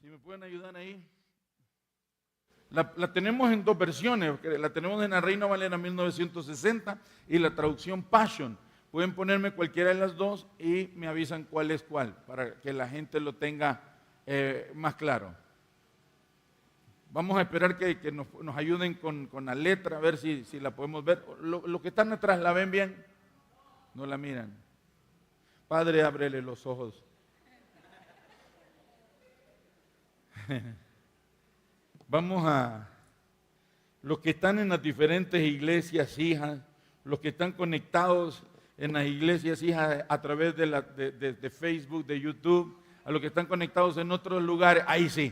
Si me pueden ayudar ahí. La tenemos en dos versiones. La tenemos en la Reina Valera 1960 y la traducción Passion. Pueden ponerme cualquiera de las dos y me avisan cuál es cuál, para que la gente lo tenga más claro. Vamos a esperar que nos ayuden con la letra, a ver si la podemos ver. Los que están atrás, ¿la ven bien? ¿No la miran? Padre, ábrele los ojos. Vamos a los que están en las diferentes iglesias hijas, los que están conectados en las iglesias hijas a través de Facebook, de YouTube, a los que están conectados en otros lugares, ahí sí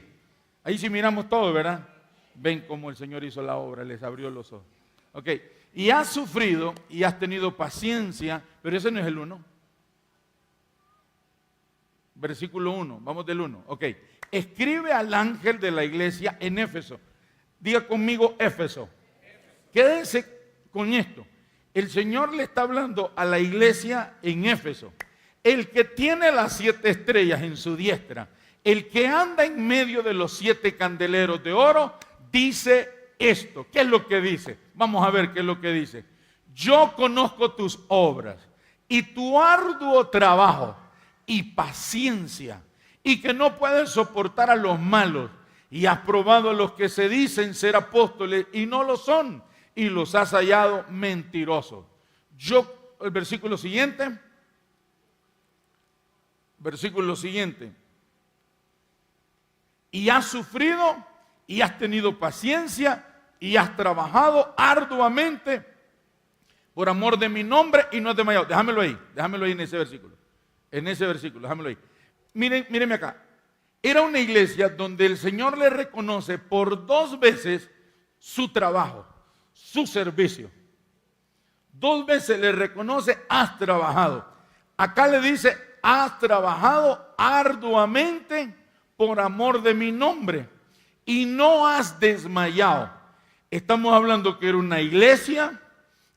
miramos todo, ¿verdad? Ven cómo el Señor hizo la obra, les abrió los ojos. Ok, y has sufrido y has tenido paciencia, pero ese no es el 1. Versículo 1, vamos del 1, ok. Escribe al ángel de la iglesia en Éfeso. Diga conmigo Éfeso. Quédense con esto. El Señor le está hablando a la iglesia en Éfeso. El que tiene las 7 estrellas en su diestra, el que anda en medio de los 7 candeleros de oro, dice esto. ¿Qué es lo que dice? Vamos a ver qué es lo que dice. Yo conozco tus obras y tu arduo trabajo y paciencia, y que no puedes soportar a los malos, y has probado a los que se dicen ser apóstoles y no lo son, y los has hallado mentirosos. El versículo siguiente. Y has sufrido, y has tenido paciencia, y has trabajado arduamente por amor de mi nombre, y no has desmayado. Déjamelo ahí en ese versículo. Déjamelo ahí. Mírenme acá. Era una iglesia donde el Señor le reconoce por 2 veces su trabajo, su servicio. 2 veces le reconoce, has trabajado. Acá le dice, has trabajado arduamente por amor de mi nombre y no has desmayado. Estamos hablando que era una iglesia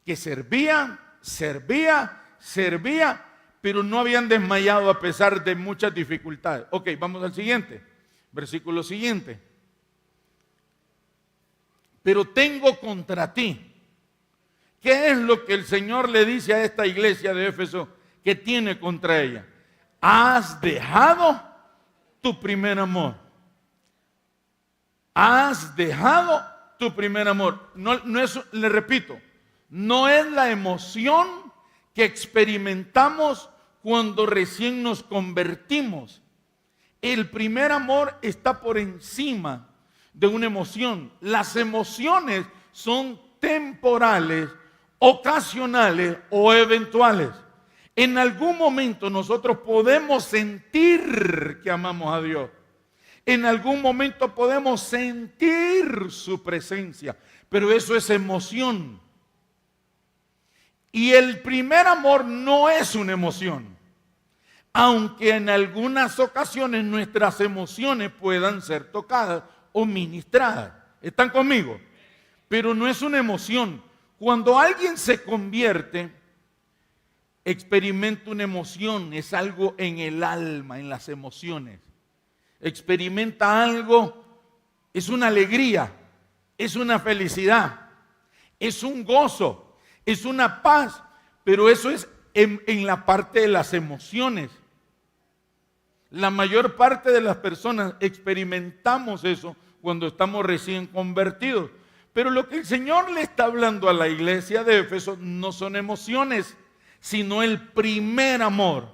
que servía, pero no habían desmayado a pesar de muchas dificultades. Ok, vamos al siguiente, versículo siguiente. Pero tengo contra ti. ¿Qué es lo que el Señor le dice a esta iglesia de Éfeso que tiene contra ella? Has dejado tu primer amor. Has dejado tu primer amor. No es, le repito, no es la emoción que experimentamos cuando recién nos convertimos. El primer amor está por encima de una emoción. Las emociones son temporales, ocasionales o eventuales. En algún momento nosotros podemos sentir que amamos a Dios. En algún momento podemos sentir su presencia, pero eso es emoción. Y el primer amor no es una emoción, aunque en algunas ocasiones nuestras emociones puedan ser tocadas o ministradas. ¿Están conmigo? Pero no es una emoción. Cuando alguien se convierte, experimenta una emoción, es algo en el alma, en las emociones. Experimenta algo, es una alegría, es una felicidad, es un gozo. Es una paz, pero eso es en la parte de las emociones. La mayor parte de las personas experimentamos eso cuando estamos recién convertidos. Pero lo que el Señor le está hablando a la iglesia de Éfeso no son emociones, sino el primer amor.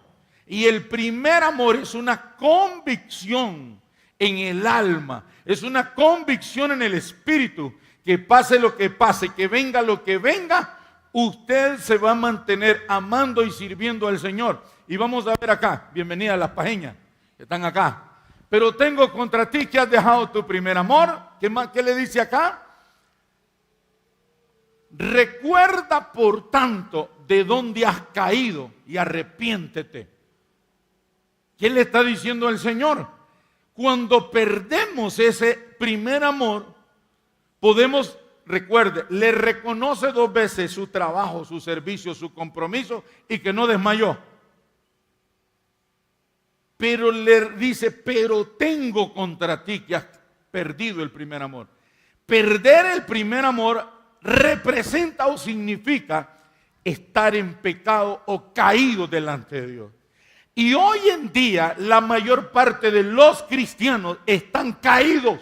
Y el primer amor es una convicción en el alma, es una convicción en el espíritu, que pase lo que pase, que venga lo que venga, usted se va a mantener amando y sirviendo al Señor. Y vamos a ver acá, bienvenida a las pajeñas que están acá. Pero tengo contra ti que has dejado tu primer amor. ¿Qué le dice acá? Recuerda por tanto de dónde has caído y arrepiéntete. ¿Qué le está diciendo el Señor? Cuando perdemos ese primer amor, podemos... Recuerde, le reconoce 2 veces su trabajo, su servicio, su compromiso y que no desmayó. pero le dice, pero tengo contra ti que has perdido el primer amor. Perder el primer amor representa o significa estar en pecado o caído delante de Dios. Y hoy en día la mayor parte de los cristianos están caídos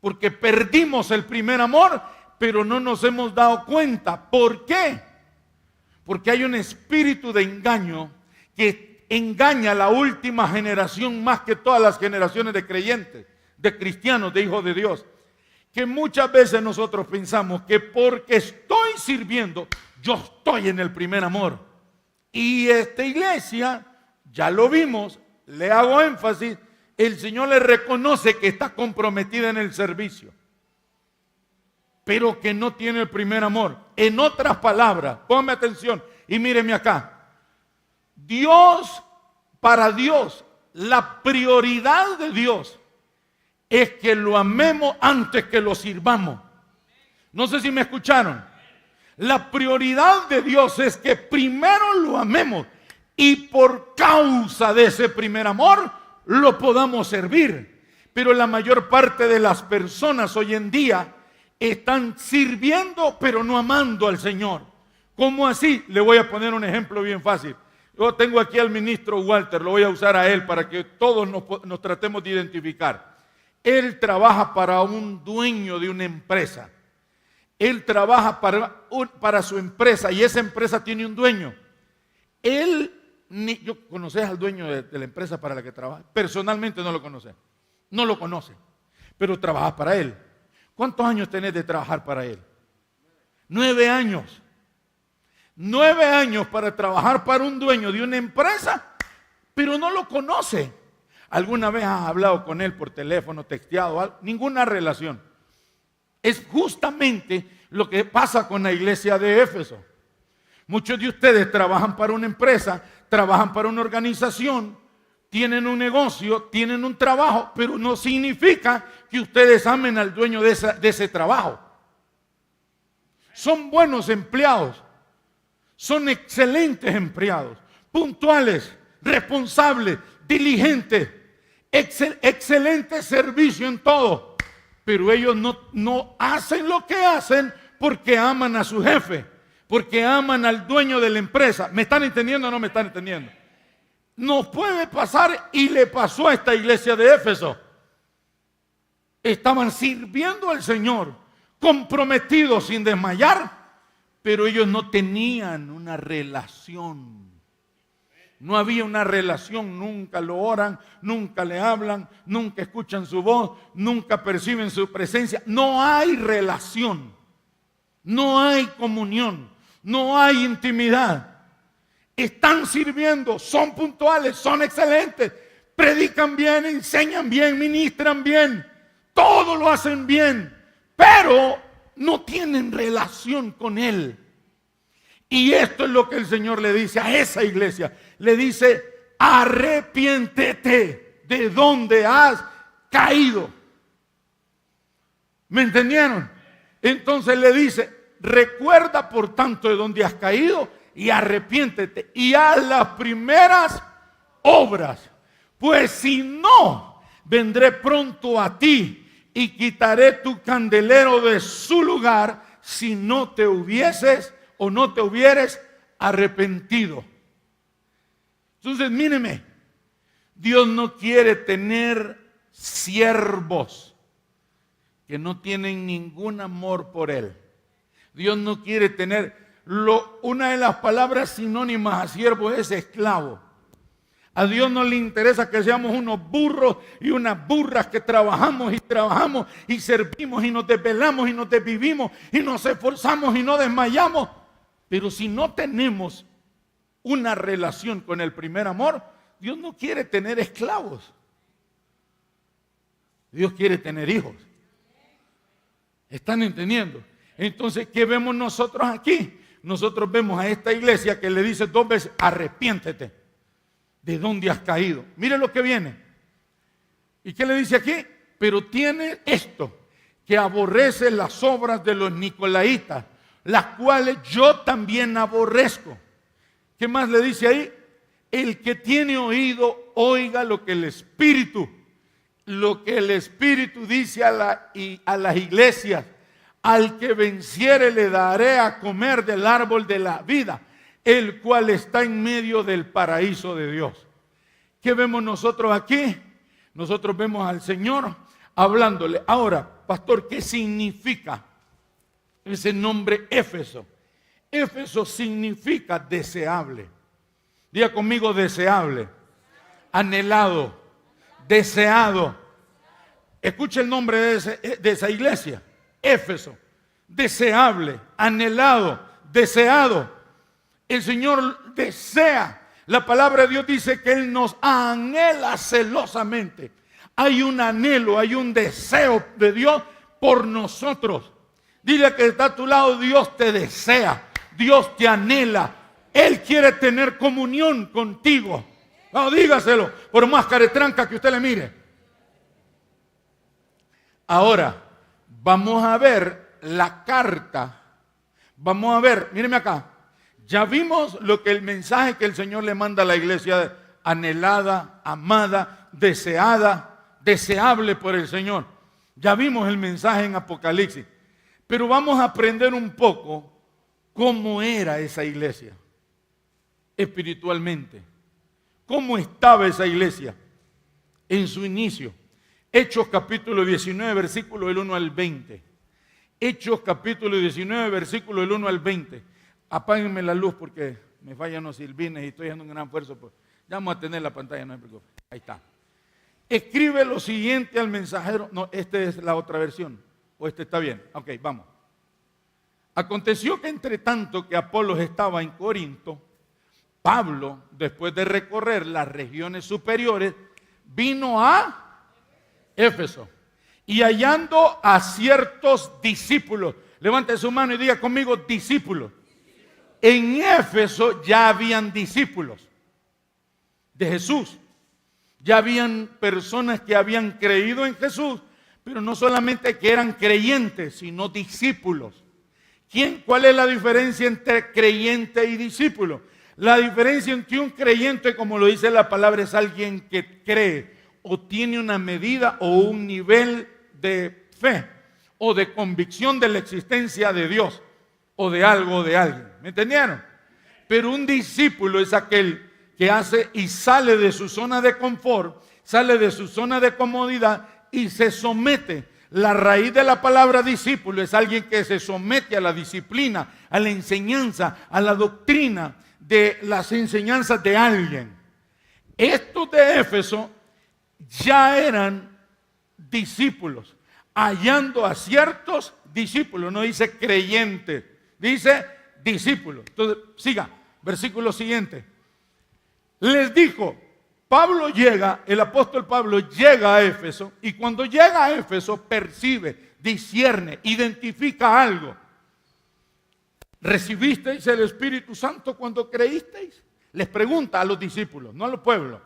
porque perdimos el primer amor, pero no nos hemos dado cuenta. ¿Por qué? Porque hay un espíritu de engaño que engaña a la última generación más que todas las generaciones de creyentes, de cristianos, de hijos de Dios. Que muchas veces nosotros pensamos que porque estoy sirviendo, yo estoy en el primer amor. Y esta iglesia, ya lo vimos, le hago énfasis, el Señor le reconoce que está comprometida en el servicio, pero que no tiene el primer amor. En otras palabras, ponme atención y míreme acá. Para Dios, la prioridad de Dios es que lo amemos antes que lo sirvamos. No sé si me escucharon. La prioridad de Dios es que primero lo amemos y por causa de ese primer amor lo podamos servir. Pero la mayor parte de las personas hoy en día están sirviendo pero no amando al Señor. ¿Cómo así? Le voy a poner un ejemplo bien fácil. Yo tengo aquí al ministro Walter, lo voy a usar a él para que todos nos tratemos de identificar. Él trabaja para un dueño de una empresa. Él trabaja para su empresa y esa empresa tiene un dueño. ¿Conoces al dueño de la empresa para la que trabaja? Personalmente no lo conoce, pero trabaja para él. ¿Cuántos años tenés de trabajar para él? 9 años. 9 años para trabajar para un dueño de una empresa, pero no lo conoce. ¿Alguna vez has hablado con él por teléfono, texteado, algo? Ninguna relación. Es justamente lo que pasa con la iglesia de Éfeso. Muchos de ustedes trabajan para una empresa, trabajan para una organización, tienen un negocio, tienen un trabajo, pero no significa que ustedes amen al dueño de ese trabajo. Son buenos empleados, son excelentes empleados, puntuales, responsables, diligentes, excelente servicio en todo. Pero ellos no hacen lo que hacen porque aman a su jefe, porque aman al dueño de la empresa. ¿Me están entendiendo o no me están entendiendo? Nos puede pasar y le pasó a esta iglesia de Éfeso. Estaban sirviendo al Señor, comprometidos sin desmayar, pero ellos no tenían una relación. No había una relación, nunca lo oran, nunca le hablan, nunca escuchan su voz, nunca perciben su presencia. No hay relación, no hay comunión, no hay intimidad. Están sirviendo, son puntuales, son excelentes, predican bien, enseñan bien, ministran bien, todo lo hacen bien, pero no tienen relación con Él. Y esto es lo que el Señor le dice a esa iglesia. Le dice, arrepiéntete de donde has caído. ¿Me entendieron? Entonces le dice, recuerda por tanto de donde has caído y arrepiéntete y haz las primeras obras. Pues si no, vendré pronto a ti y quitaré tu candelero de su lugar si no te hubieses o no te hubieres arrepentido. Entonces, míreme, Dios no quiere tener siervos que no tienen ningún amor por Él. Dios no quiere tener, una de las palabras sinónimas a siervo es esclavo. A Dios no le interesa que seamos unos burros y unas burras que trabajamos y servimos y nos desvelamos y nos desvivimos y nos esforzamos y no desmayamos. Pero si no tenemos una relación con el primer amor, Dios no quiere tener esclavos. Dios quiere tener hijos. ¿Están entendiendo? Entonces, ¿qué vemos nosotros aquí? Nosotros vemos a esta iglesia que le dice 2 veces, arrepiéntete de donde has caído. Mire lo que viene. ¿Y qué le dice aquí? Pero tiene esto, que aborrece las obras de los nicolaitas, las cuales yo también aborrezco. ¿Qué más le dice ahí? El que tiene oído, oiga lo que el Espíritu dice a las iglesias. Al que venciere le daré a comer del árbol de la vida, el cual está en medio del paraíso de Dios. ¿Qué vemos nosotros aquí? Nosotros vemos al Señor hablándole. Ahora, pastor, ¿qué significa ese nombre Éfeso? Éfeso significa deseable. Diga conmigo, deseable, anhelado, deseado. Escuche el nombre de esa iglesia. Éfeso, deseable, anhelado, deseado. El Señor desea. La palabra de Dios dice que Él nos anhela celosamente. Hay un anhelo, hay un deseo de Dios por nosotros. Dile que está a tu lado, Dios te desea, Dios te anhela. Él quiere tener comunión contigo. No, dígaselo, por más caretranca que usted le mire. Ahora, vamos a ver la carta. Vamos a ver, míreme acá. Ya vimos lo que el mensaje que el Señor le manda a la iglesia, anhelada, amada, deseada, deseable por el Señor. Ya vimos el mensaje en Apocalipsis. Pero vamos a aprender un poco cómo era esa iglesia espiritualmente. ¿Cómo estaba esa iglesia en su inicio? Hechos capítulo 19, versículo del 1 al 20. Hechos capítulo 19, versículo del 1 al 20. Apáguenme la luz porque me fallan los silbines y estoy haciendo un gran esfuerzo. Pues ya vamos a tener la pantalla, no se preocupe. Ahí está. Escribe lo siguiente al mensajero. No, esta es la otra versión. ¿O este está bien? Ok, vamos. Aconteció que entre tanto que Apolos estaba en Corinto, Pablo, después de recorrer las regiones superiores, vino a Éfeso. Y hallando a ciertos discípulos, levante su mano y diga conmigo, discípulos. En Éfeso ya habían discípulos de Jesús. Ya habían personas que habían creído en Jesús, pero no solamente que eran creyentes, sino discípulos. ¿Cuál es la diferencia entre creyente y discípulo? La diferencia entre un creyente, como lo dice la palabra, es alguien que cree o tiene una medida o un nivel de fe o de convicción de la existencia de Dios o de algo o de alguien. ¿Me entendieron? Pero un discípulo es aquel que hace y sale de su zona de confort, sale de su zona de comodidad y se somete. La raíz de la palabra discípulo es alguien que se somete a la disciplina, a la enseñanza, a la doctrina de las enseñanzas de alguien. Estos de Éfeso ya eran discípulos, hallando a ciertos discípulos. No dice creyentes, dice discípulos. Entonces, siga, versículo siguiente. Les dijo, Pablo llega, el apóstol Pablo llega a Éfeso, y cuando llega a Éfeso percibe, discierne, identifica algo. ¿Recibisteis el Espíritu Santo cuando creísteis? Les pregunta a los discípulos, no a los pueblos,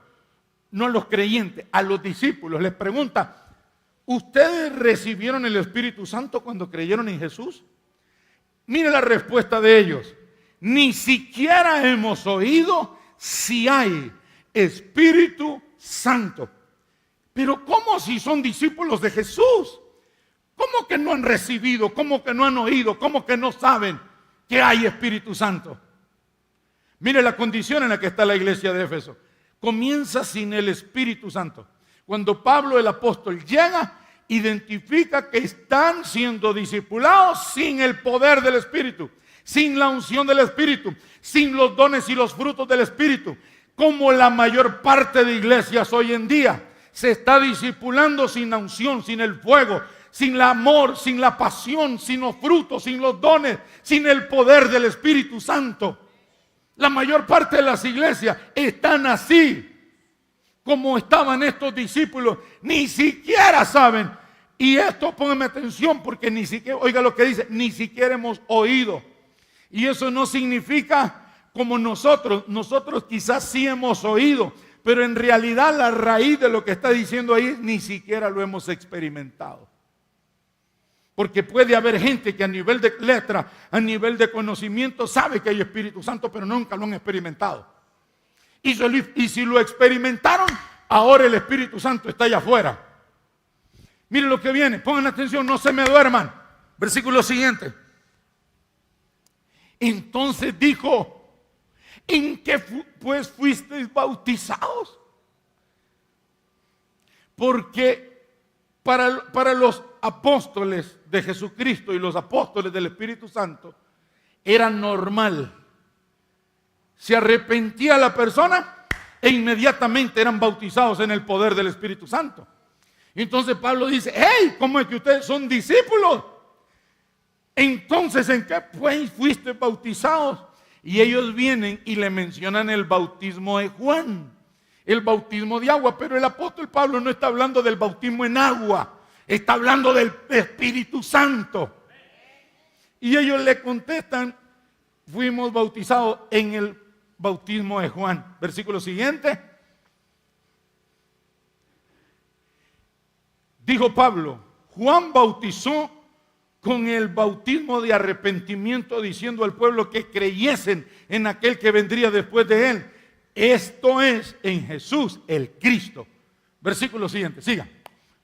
no a los creyentes, a los discípulos. Les pregunta, ¿ustedes recibieron el Espíritu Santo cuando creyeron en Jesús? Mire la respuesta de ellos. Ni siquiera hemos oído si hay Espíritu Santo. Pero ¿cómo si son discípulos de Jesús? ¿Cómo que no han recibido? ¿Cómo que no han oído? ¿Cómo que no saben que hay Espíritu Santo? Mire la condición en la que está la iglesia de Éfeso. Comienza sin el Espíritu Santo. Cuando Pablo el apóstol llega, identifica que están siendo discipulados sin el poder del Espíritu, sin la unción del Espíritu, sin los dones y los frutos del Espíritu. Como la mayor parte de iglesias hoy en día se está discipulando sin la unción, sin el fuego, sin el amor, sin la pasión, sin los frutos, sin los dones, sin el poder del Espíritu Santo. La mayor parte de las iglesias están así como estaban estos discípulos. Ni siquiera saben. Y esto, pónganme atención, porque ni siquiera, oiga lo que dice, ni siquiera hemos oído. Y eso no significa como nosotros quizás sí hemos oído, pero en realidad la raíz de lo que está diciendo ahí ni siquiera lo hemos experimentado. Porque puede haber gente que a nivel de letra, a nivel de conocimiento, sabe que hay Espíritu Santo, pero nunca lo han experimentado. Y si lo experimentaron, ahora el Espíritu Santo está allá afuera. Miren lo que viene, pongan atención, no se me duerman. Versículo siguiente. Entonces dijo: ¿en qué pues fuisteis bautizados? Porque para los apóstoles de Jesucristo y los apóstoles del Espíritu Santo era normal. Se arrepentía la persona e inmediatamente eran bautizados en el poder del Espíritu Santo. Entonces Pablo dice: hey, ¿cómo es que ustedes son discípulos? Entonces, ¿en qué pues fuiste bautizados? Y ellos vienen y le mencionan el bautismo de Juan, el bautismo de agua. Pero el apóstol Pablo no está hablando del bautismo en agua, está hablando del Espíritu Santo. Y ellos le contestan: fuimos bautizados en el bautismo de Juan. Versículo siguiente. Dijo Pablo: Juan bautizó con el bautismo de arrepentimiento, diciendo al pueblo que creyesen en aquel que vendría después de él, esto es, en Jesús el Cristo. Versículo siguiente, siga,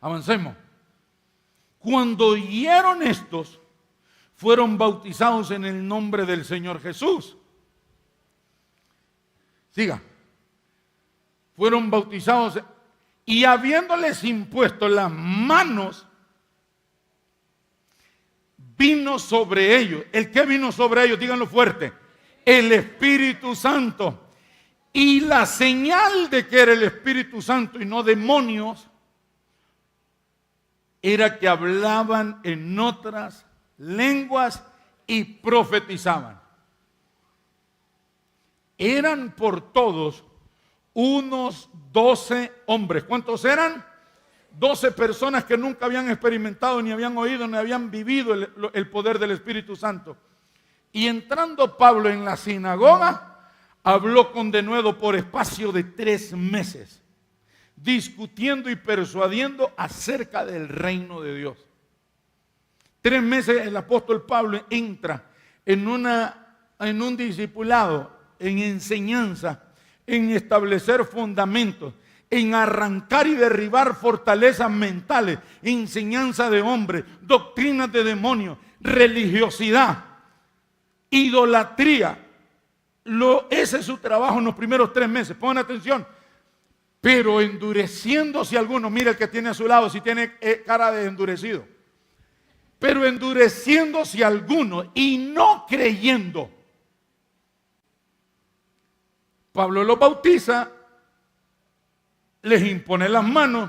avancemos. Cuando oyeron estos, fueron bautizados en el nombre del Señor Jesús. Siga. Fueron bautizados y habiéndoles impuesto las manos, vino sobre ellos. ¿El qué vino sobre ellos? Díganlo fuerte. El Espíritu Santo. Y la señal de que era el Espíritu Santo y no demonios era que hablaban en otras lenguas y profetizaban. Eran por todos unos 12 hombres. ¿Cuántos eran? 12 personas que nunca habían experimentado, ni habían oído, ni habían vivido el poder del Espíritu Santo. Y entrando Pablo en la sinagoga, habló con denuedo por espacio de 3 meses, discutiendo y persuadiendo acerca del reino de Dios. 3 meses el apóstol Pablo entra en un discipulado, en enseñanza, en establecer fundamentos, en arrancar y derribar fortalezas mentales, enseñanza de hombres, doctrinas de demonios, religiosidad, idolatría. Ese es su trabajo en los primeros 3 meses. Pongan atención. Pero endureciéndose algunos, mira el que tiene a su lado si tiene cara de endurecido. Pero endureciéndose algunos y no creyendo, Pablo los bautiza, les impone las manos,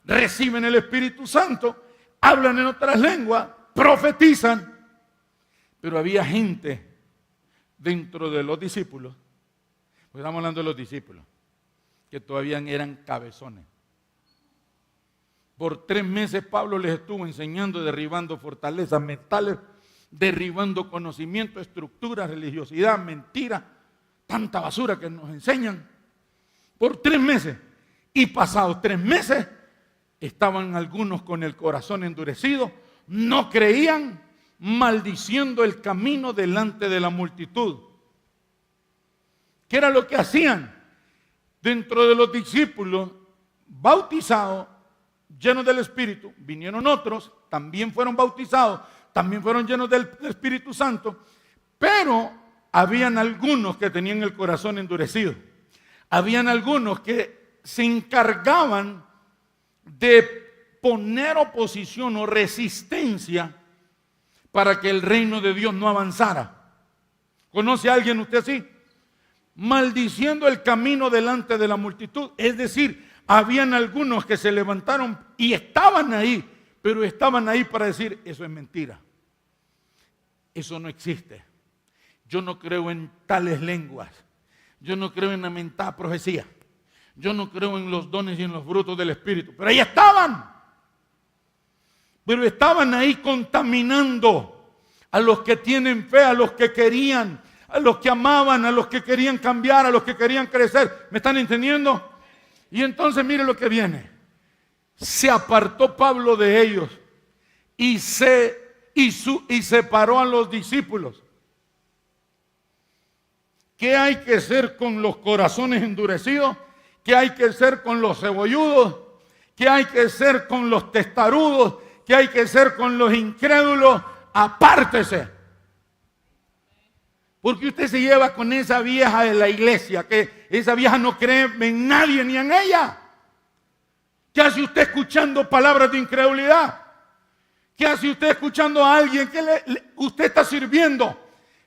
reciben el Espíritu Santo, hablan en otras lenguas, profetizan. Pero había gente dentro de los discípulos, pues estamos hablando de los discípulos, que todavía eran cabezones. Por 3 meses Pablo les estuvo enseñando, derribando fortalezas mentales, derribando conocimiento, estructuras, religiosidad, mentira, tanta basura que nos enseñan. Por 3 meses. Y pasados 3 meses, estaban algunos con el corazón endurecido, no creían, maldiciendo el camino delante de la multitud. ¿Qué era lo que hacían? Dentro de los discípulos bautizados, llenos del Espíritu, vinieron otros, también fueron bautizados, también fueron llenos del Espíritu Santo, pero habían algunos que tenían el corazón endurecido. Habían algunos que se encargaban de poner oposición o resistencia para que el reino de Dios no avanzara. ¿Conoce a alguien usted así? Maldiciendo el camino delante de la multitud. Es decir, habían algunos que se levantaron y estaban ahí, pero estaban ahí para decir: eso es mentira, eso no existe, yo no creo en tales lenguas, yo no creo en la mentada profecía, yo no creo en los dones y en los frutos del Espíritu. Pero ahí estaban. Pero estaban ahí contaminando a los que tienen fe, a los que querían, a los que amaban, a los que querían cambiar, a los que querían crecer. ¿Me están entendiendo? Y entonces mire lo que viene. Se apartó Pablo de ellos y separó a los discípulos ¿Qué hay que hacer con los corazones endurecidos? ¿Qué hay que hacer con los cebolludos? ¿Qué hay que hacer con los testarudos? ¿Qué hay que hacer con los incrédulos? Apártese. Porque usted se lleva con esa vieja de la iglesia, que esa vieja no cree en nadie ni en ella. ¿Qué hace usted escuchando palabras de incredulidad? ¿Qué hace usted escuchando a alguien que usted está sirviendo?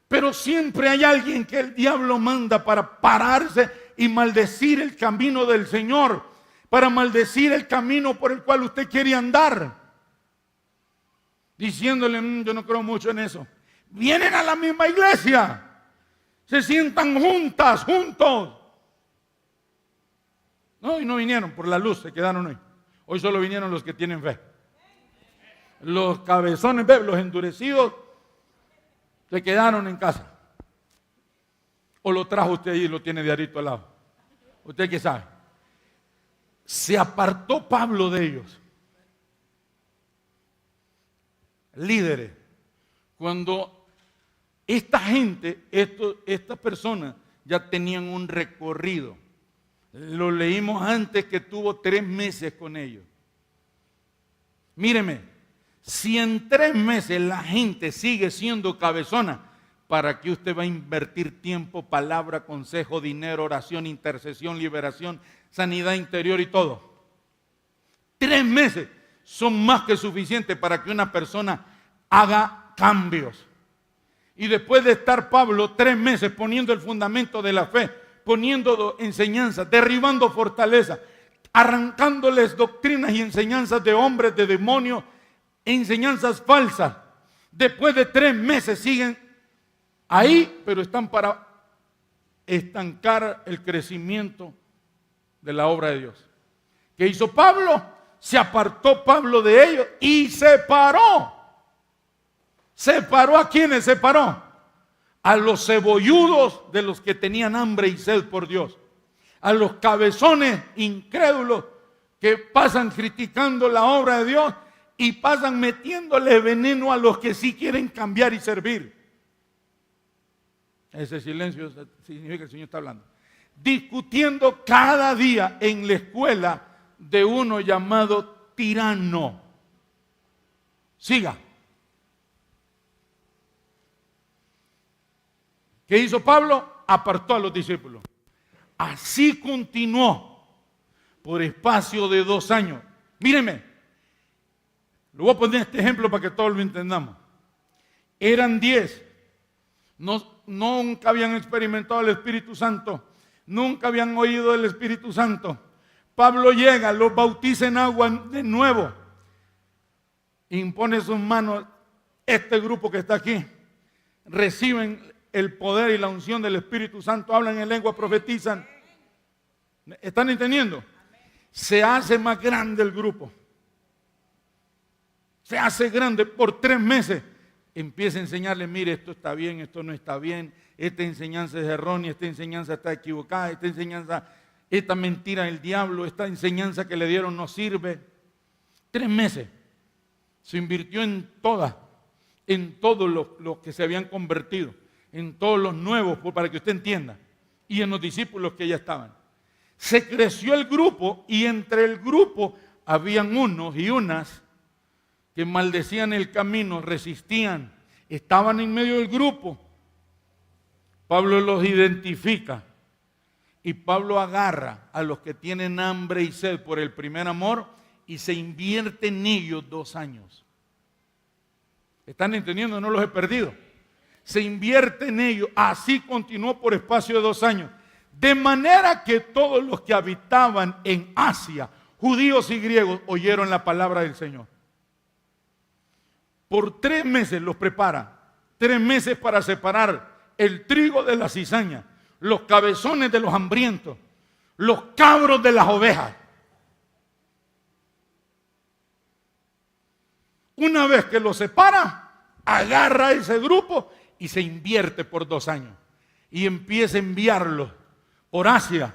Pero siempre hay alguien que el diablo manda para pararse y maldecir el camino del Señor, para maldecir el camino por el cual usted quiere andar, diciéndole, yo no creo mucho en eso. Vienen a la misma iglesia, se sientan juntos. No, y no vinieron por la luz, se quedaron hoy. Hoy solo vinieron los que tienen fe. Los cabezones, los endurecidos, se quedaron en casa. O lo trajo usted ahí y lo tiene diarito al lado. ¿Usted qué sabe? Se apartó Pablo de ellos. Líderes. Cuando esta gente, estas personas ya tenían un recorrido. Lo leímos antes, que tuvo 3 meses con ellos. Míreme, si en 3 meses la gente sigue siendo cabezona, ¿para qué usted va a invertir tiempo, palabra, consejo, dinero, oración, intercesión, liberación, sanidad interior y todo? 3 meses son más que suficientes para que una persona haga cambios. Y después de estar Pablo 3 meses poniendo el fundamento de la fe, poniendo enseñanzas, derribando fortalezas, arrancándoles doctrinas y enseñanzas de hombres, de demonios, enseñanzas falsas. Después de 3 meses siguen ahí, pero están para estancar el crecimiento de la obra de Dios. ¿Qué hizo Pablo? Se apartó Pablo de ellos y separó. ¿Separó a quiénes? Separó a los cebolludos de los que tenían hambre y sed por Dios, a los cabezones incrédulos que pasan criticando la obra de Dios y pasan metiéndole veneno a los que sí quieren cambiar y servir. Ese silencio significa que el Señor está hablando. Discutiendo cada día en la escuela de uno llamado tirano. Siga. ¿Qué hizo Pablo? Apartó a los discípulos. Así continuó por espacio de 2 años. Míreme, lo voy a poner este ejemplo para que todos lo entendamos. Eran 10. Nunca habían experimentado el Espíritu Santo. Nunca habían oído del Espíritu Santo. Pablo llega, los bautiza en agua de nuevo. Impone sus manos. Este grupo que está aquí reciben el poder y la unción del Espíritu Santo, hablan en lengua, profetizan. ¿Están entendiendo? Se hace más grande el grupo. Se hace grande por 3 meses. Empieza a enseñarle, mire, esto está bien, esto no está bien, esta enseñanza es errónea, esta enseñanza está equivocada, esta enseñanza, esta mentira del diablo, esta enseñanza que le dieron no sirve. 3 meses. Se invirtió en todas, en todos los que se habían convertido, en todos los nuevos, para que usted entienda, y en los discípulos que ya estaban. Se creció el grupo y entre el grupo habían unos y unas que maldecían el camino, resistían, estaban en medio del grupo. Pablo los identifica y Pablo agarra a los que tienen hambre y sed por el primer amor y se invierte en ellos 2 años. ¿Están entendiendo? No los he perdido. Se invierte en ellos. Así continuó por espacio de 2 años. De manera que todos los que habitaban en Asia, judíos y griegos, oyeron la palabra del Señor. Por 3 meses los prepara. 3 meses para separar el trigo de la cizaña, los cabezones de los hambrientos, los cabros de las ovejas. Una vez que los separa, agarra a ese grupo y se invierte por 2 años. Y empieza a enviarlos por Asia.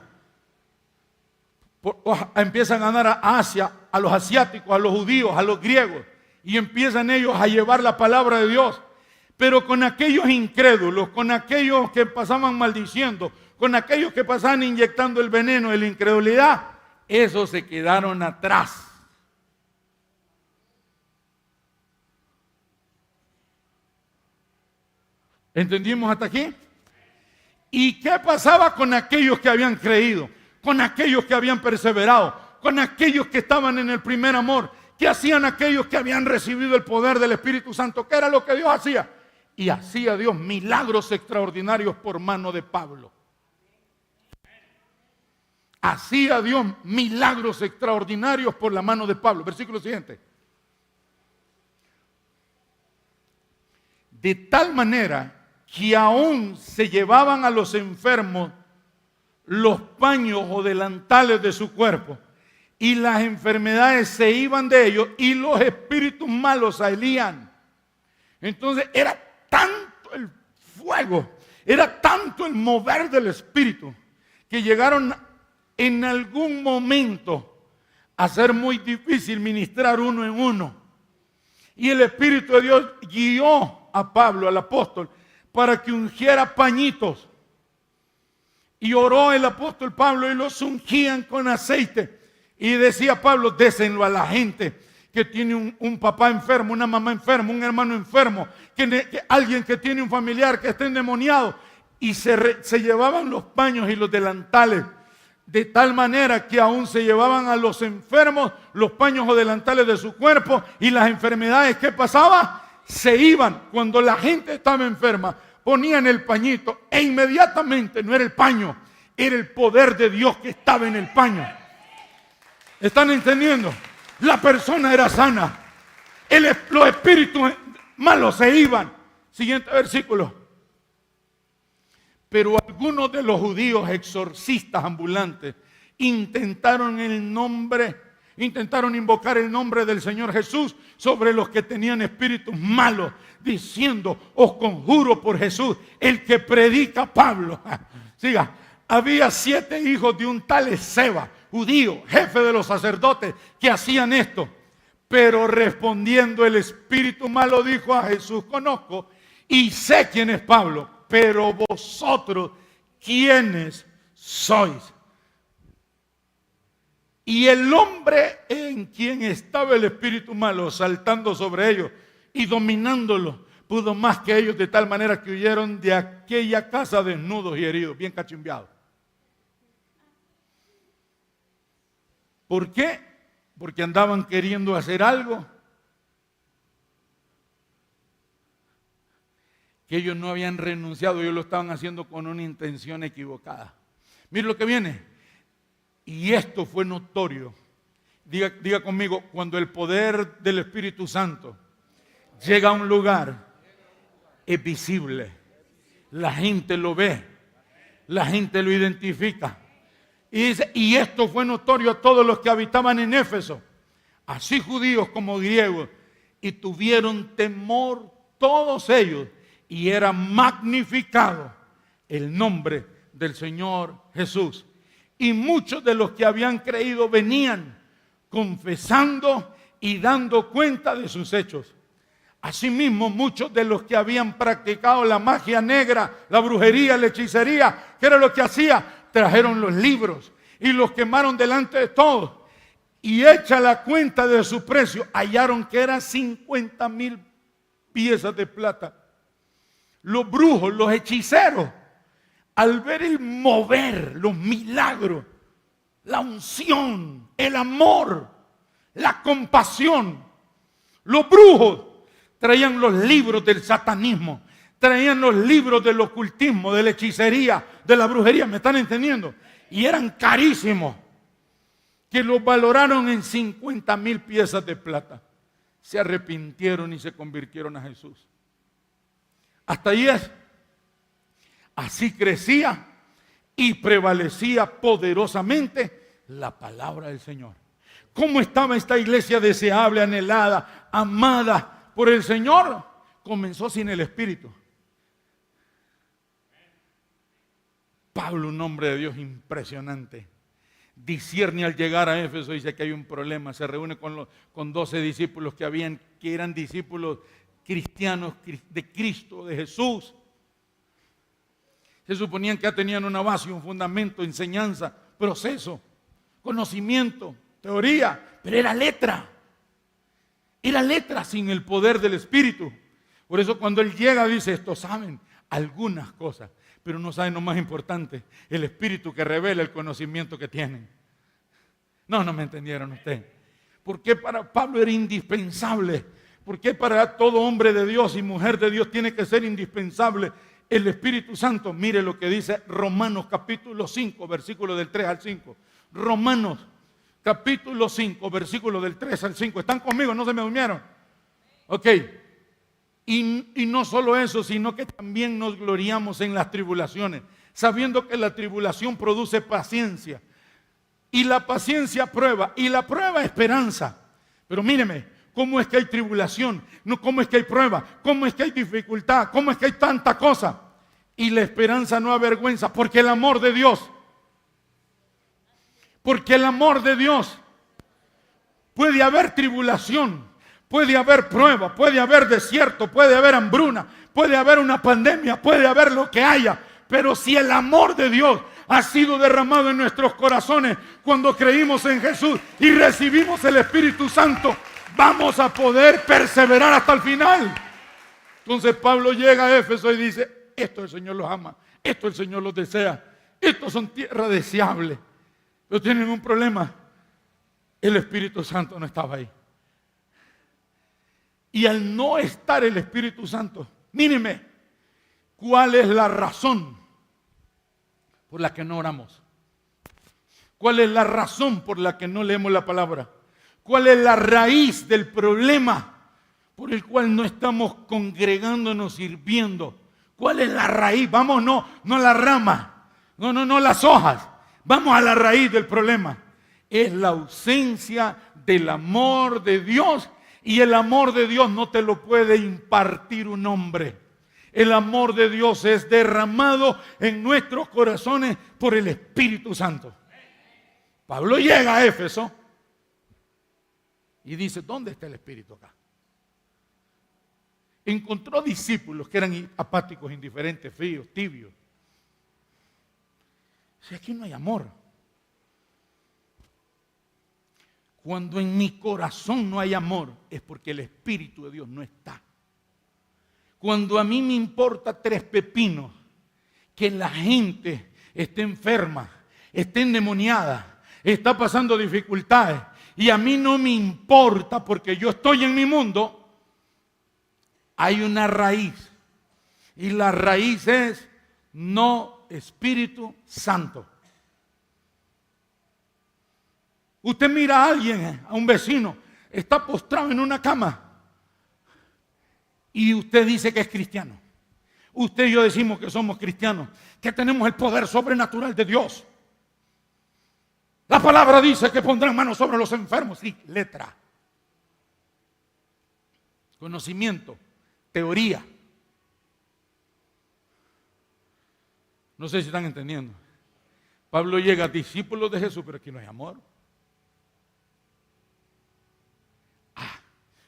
Empiezan a ganar a Asia, a los asiáticos, a los judíos, a los griegos. Y empiezan ellos a llevar la palabra de Dios. Pero con aquellos incrédulos, con aquellos que pasaban maldiciendo, con aquellos que pasaban inyectando el veneno de la incredulidad, esos se quedaron atrás. ¿Entendimos hasta aquí? ¿Y qué pasaba con aquellos que habían creído? Con aquellos que habían perseverado, con aquellos que estaban en el primer amor. ¿Qué hacían aquellos que habían recibido el poder del Espíritu Santo? ¿Qué era lo que Dios hacía? Y hacía Dios milagros extraordinarios por mano de Pablo. Hacía Dios milagros extraordinarios por la mano de Pablo. Versículo siguiente. De tal manera que aún se llevaban a los enfermos los paños o delantales de su cuerpo, y las enfermedades se iban de ellos y los espíritus malos salían. Entonces era tanto el fuego, era tanto el mover del Espíritu, que llegaron en algún momento a ser muy difícil ministrar uno en uno. Y el Espíritu de Dios guió a Pablo, al apóstol, para que ungiera pañitos. Y oró el apóstol Pablo y los ungían con aceite. Y decía Pablo, désenlo a la gente que tiene un papá enfermo, una mamá enferma, un hermano enfermo, que alguien que tiene un familiar que está endemoniado. Y se llevaban los paños y los delantales, de tal manera que aún se llevaban a los enfermos los paños o delantales de su cuerpo, y las enfermedades, ¿qué pasaba? Se iban. Cuando la gente estaba enferma, ponían el pañito e inmediatamente no era el paño, era el poder de Dios que estaba en el paño. ¿Están entendiendo? La persona era sana. Los espíritus malos se iban. Siguiente versículo. Pero algunos de los judíos exorcistas ambulantes intentaron invocar el nombre del Señor Jesús sobre los que tenían espíritus malos, diciendo, os conjuro por Jesús, el que predica Pablo. Siga. Había 7 hijos de un tal Esceva, judío, jefe de los sacerdotes, que hacían esto. Pero respondiendo el espíritu malo dijo a Jesús, conozco y sé quién es Pablo, pero vosotros, ¿quiénes sois? Y el hombre en quien estaba el espíritu malo saltando sobre ellos y dominándolos, pudo más que ellos, de tal manera que huyeron de aquella casa desnudos y heridos, bien cachimbeados. ¿Por qué? Porque andaban queriendo hacer algo que ellos no habían renunciado, ellos lo estaban haciendo con una intención equivocada. Mire lo que viene. Y esto fue notorio. Diga conmigo, cuando el poder del Espíritu Santo llega a un lugar, es visible. La gente lo ve, la gente lo identifica. Y dice, y esto fue notorio a todos los que habitaban en Éfeso, así judíos como griegos, y tuvieron temor todos ellos, y era magnificado el nombre del Señor Jesús. Y muchos de los que habían creído venían confesando y dando cuenta de sus hechos. Asimismo, muchos de los que habían practicado la magia negra, la brujería, la hechicería, ¿qué era lo que hacía? Trajeron los libros y los quemaron delante de todos. Y hecha la cuenta de su precio, hallaron que eran 50,000 piezas de plata. Los brujos, los hechiceros, al ver el mover, los milagros, la unción, el amor, la compasión, los brujos traían los libros del satanismo, traían los libros del ocultismo, de la hechicería, de la brujería, ¿me están entendiendo? Y eran carísimos, que los valoraron en 50,000 piezas de plata. Se arrepintieron y se convirtieron a Jesús. Hasta ahí es. Así crecía y prevalecía poderosamente la palabra del Señor. ¿Cómo estaba esta iglesia deseable, anhelada, amada por el Señor? Comenzó sin el Espíritu. Pablo, un hombre de Dios impresionante, discierne al llegar a Éfeso, dice que hay un problema, se reúne con 12 discípulos que eran discípulos cristianos de Cristo, de Jesús. Se suponían que ya tenían una base, un fundamento, enseñanza, proceso, conocimiento, teoría, pero era letra. Era letra sin el poder del Espíritu. Por eso cuando Él llega dice, estos saben algunas cosas, pero no saben lo más importante, el Espíritu que revela el conocimiento que tienen. No me entendieron ustedes. ¿Por qué para Pablo era indispensable? ¿Por qué para todo hombre de Dios y mujer de Dios tiene que ser indispensable el Espíritu Santo? Mire lo que dice Romanos capítulo 5, versículo del 3 al 5. Romanos capítulo 5, versículo del 3 al 5. ¿Están conmigo? ¿No se me durmieron? Ok. Y no solo eso, sino que también nos gloriamos en las tribulaciones, sabiendo que la tribulación produce paciencia. Y la paciencia prueba, y la prueba esperanza. Pero míreme, ¿cómo es que hay tribulación? No, ¿cómo es que hay prueba? ¿Cómo es que hay dificultad? ¿Cómo es que hay tanta cosa? Y la esperanza no avergüenza, porque el amor de Dios, puede haber tribulación, puede haber prueba, puede haber desierto, puede haber hambruna, puede haber una pandemia, puede haber lo que haya, pero si el amor de Dios ha sido derramado en nuestros corazones cuando creímos en Jesús y recibimos el Espíritu Santo, vamos a poder perseverar hasta el final. Entonces Pablo llega a Éfeso y dice, esto el Señor los ama, esto el Señor los desea, estos son tierra deseable, pero tienen un problema, el Espíritu Santo no estaba ahí. Y al no estar el Espíritu Santo, míreme, ¿cuál es la razón por la que no oramos? ¿Cuál es la razón por la que no leemos la palabra? ¿Cuál es la raíz del problema por el cual no estamos congregándonos, sirviendo? ¿Cuál es la raíz? Vamos, no la rama, no las hojas. Vamos a la raíz del problema. Es la ausencia del amor de Dios, y el amor de Dios no te lo puede impartir un hombre. El amor de Dios es derramado en nuestros corazones por el Espíritu Santo. Pablo llega a Éfeso y dice, ¿dónde está el Espíritu acá? Encontró discípulos que eran apáticos, indiferentes, fríos, tibios. Si aquí no hay amor. Cuando en mi corazón no hay amor, es porque el Espíritu de Dios no está. Cuando a mí me importa tres pepinos que la gente esté enferma, esté endemoniada, está pasando dificultades, y a mí no me importa porque yo estoy en mi mundo, hay una raíz. Y la raíz es no Espíritu Santo. Usted mira a alguien, a un vecino, está postrado en una cama y usted dice que es cristiano. Usted y yo decimos que somos cristianos, que tenemos el poder sobrenatural de Dios. La palabra dice que pondrán manos sobre los enfermos. Sí, letra. Conocimiento, teoría. No sé si están entendiendo. Pablo llega a discípulos de Jesús, pero aquí no hay amor.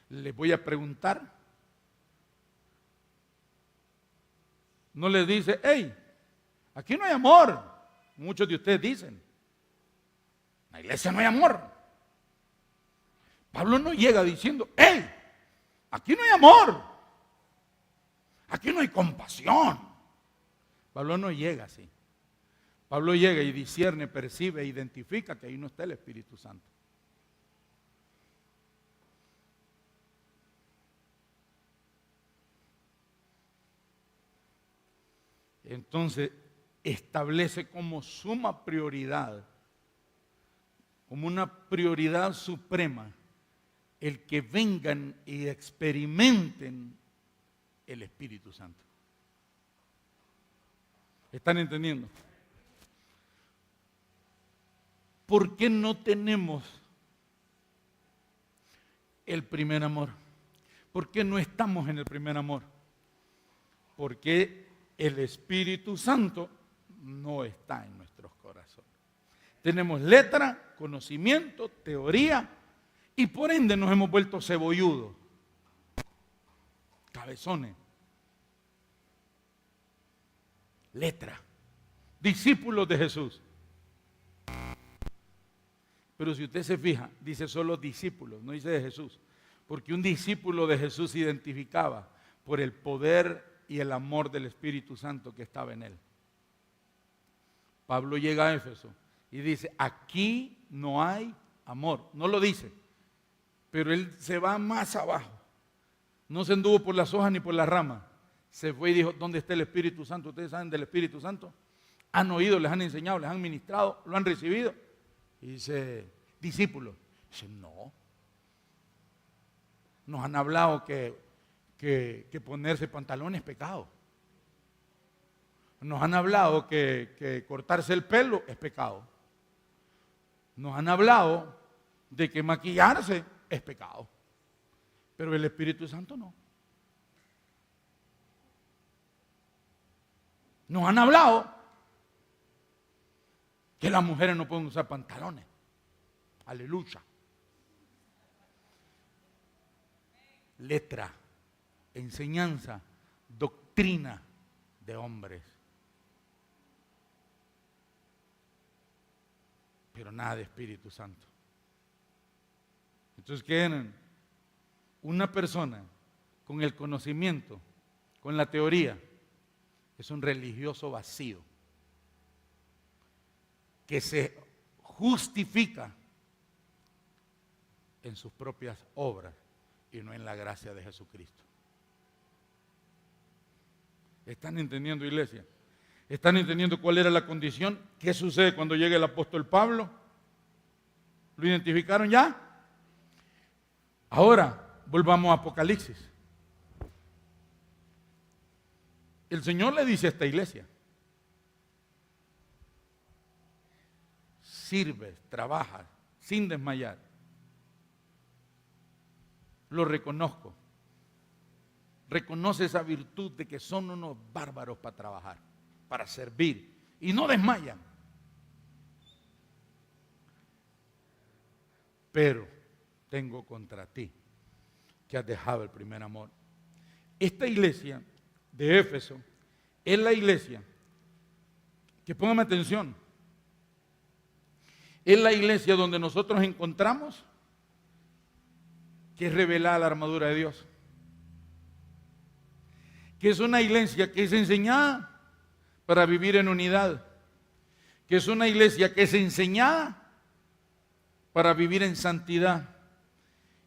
Les voy a preguntar. No les dice, hey, aquí no hay amor. Muchos de ustedes dicen, en la iglesia no hay amor. Pablo no llega diciendo, hey, aquí no hay amor. Aquí no hay compasión. Pablo no llega así. Pablo llega y discierne, percibe, identifica que ahí no está el Espíritu Santo. Entonces establece como suma prioridad, como una prioridad suprema, el que vengan y experimenten el Espíritu Santo. ¿Están entendiendo? ¿Por qué no tenemos el primer amor? ¿Por qué no estamos en el primer amor? Porque el Espíritu Santo no está en nuestros corazones. Tenemos letra, conocimiento, teoría, y por ende nos hemos vuelto cebolludos. cabezones. Letra. Discípulos de Jesús. Pero si usted se fija, dice solo discípulos, no dice de Jesús. Porque un discípulo de Jesús se identificaba por el poder y el amor del Espíritu Santo que estaba en él. Pablo llega a Éfeso y dice, aquí no hay amor. No lo dice, pero él se va más abajo. No se anduvo por las hojas ni por las ramas. Se fue y dijo, ¿dónde está el Espíritu Santo? ¿Ustedes saben del Espíritu Santo? ¿Han oído, les han enseñado, les han ministrado, lo han recibido? Y dice, discípulos. Dice, no. Nos han hablado que ponerse pantalones es pecado. Nos han hablado que cortarse el pelo es pecado. Nos han hablado de que maquillarse es pecado. Pero el Espíritu Santo no. Nos han hablado que las mujeres no pueden usar pantalones. Aleluya. Letra, enseñanza, doctrina de hombres. Pero nada de Espíritu Santo. Entonces, ¿qué eran? Una persona con el conocimiento, con la teoría, es un religioso vacío que se justifica en sus propias obras y no en la gracia de Jesucristo. ¿Están entendiendo, iglesia? ¿Están entendiendo cuál era la condición? ¿Qué sucede cuando llega el apóstol Pablo? ¿Lo identificaron ya? Ahora, volvamos a Apocalipsis. El Señor le dice a esta iglesia, sirves, trabajas, sin desmayar. Lo reconozco. Reconoce esa virtud de que son unos bárbaros para trabajar, para servir, y no desmayan. Pero tengo contra ti que has dejado el primer amor. Esta iglesia de Éfeso es la iglesia que, póngame atención, es la iglesia donde nosotros encontramos que es revelada la armadura de Dios. Que es una iglesia que es enseñada para vivir en unidad. Que es una iglesia que es enseñada para vivir en santidad.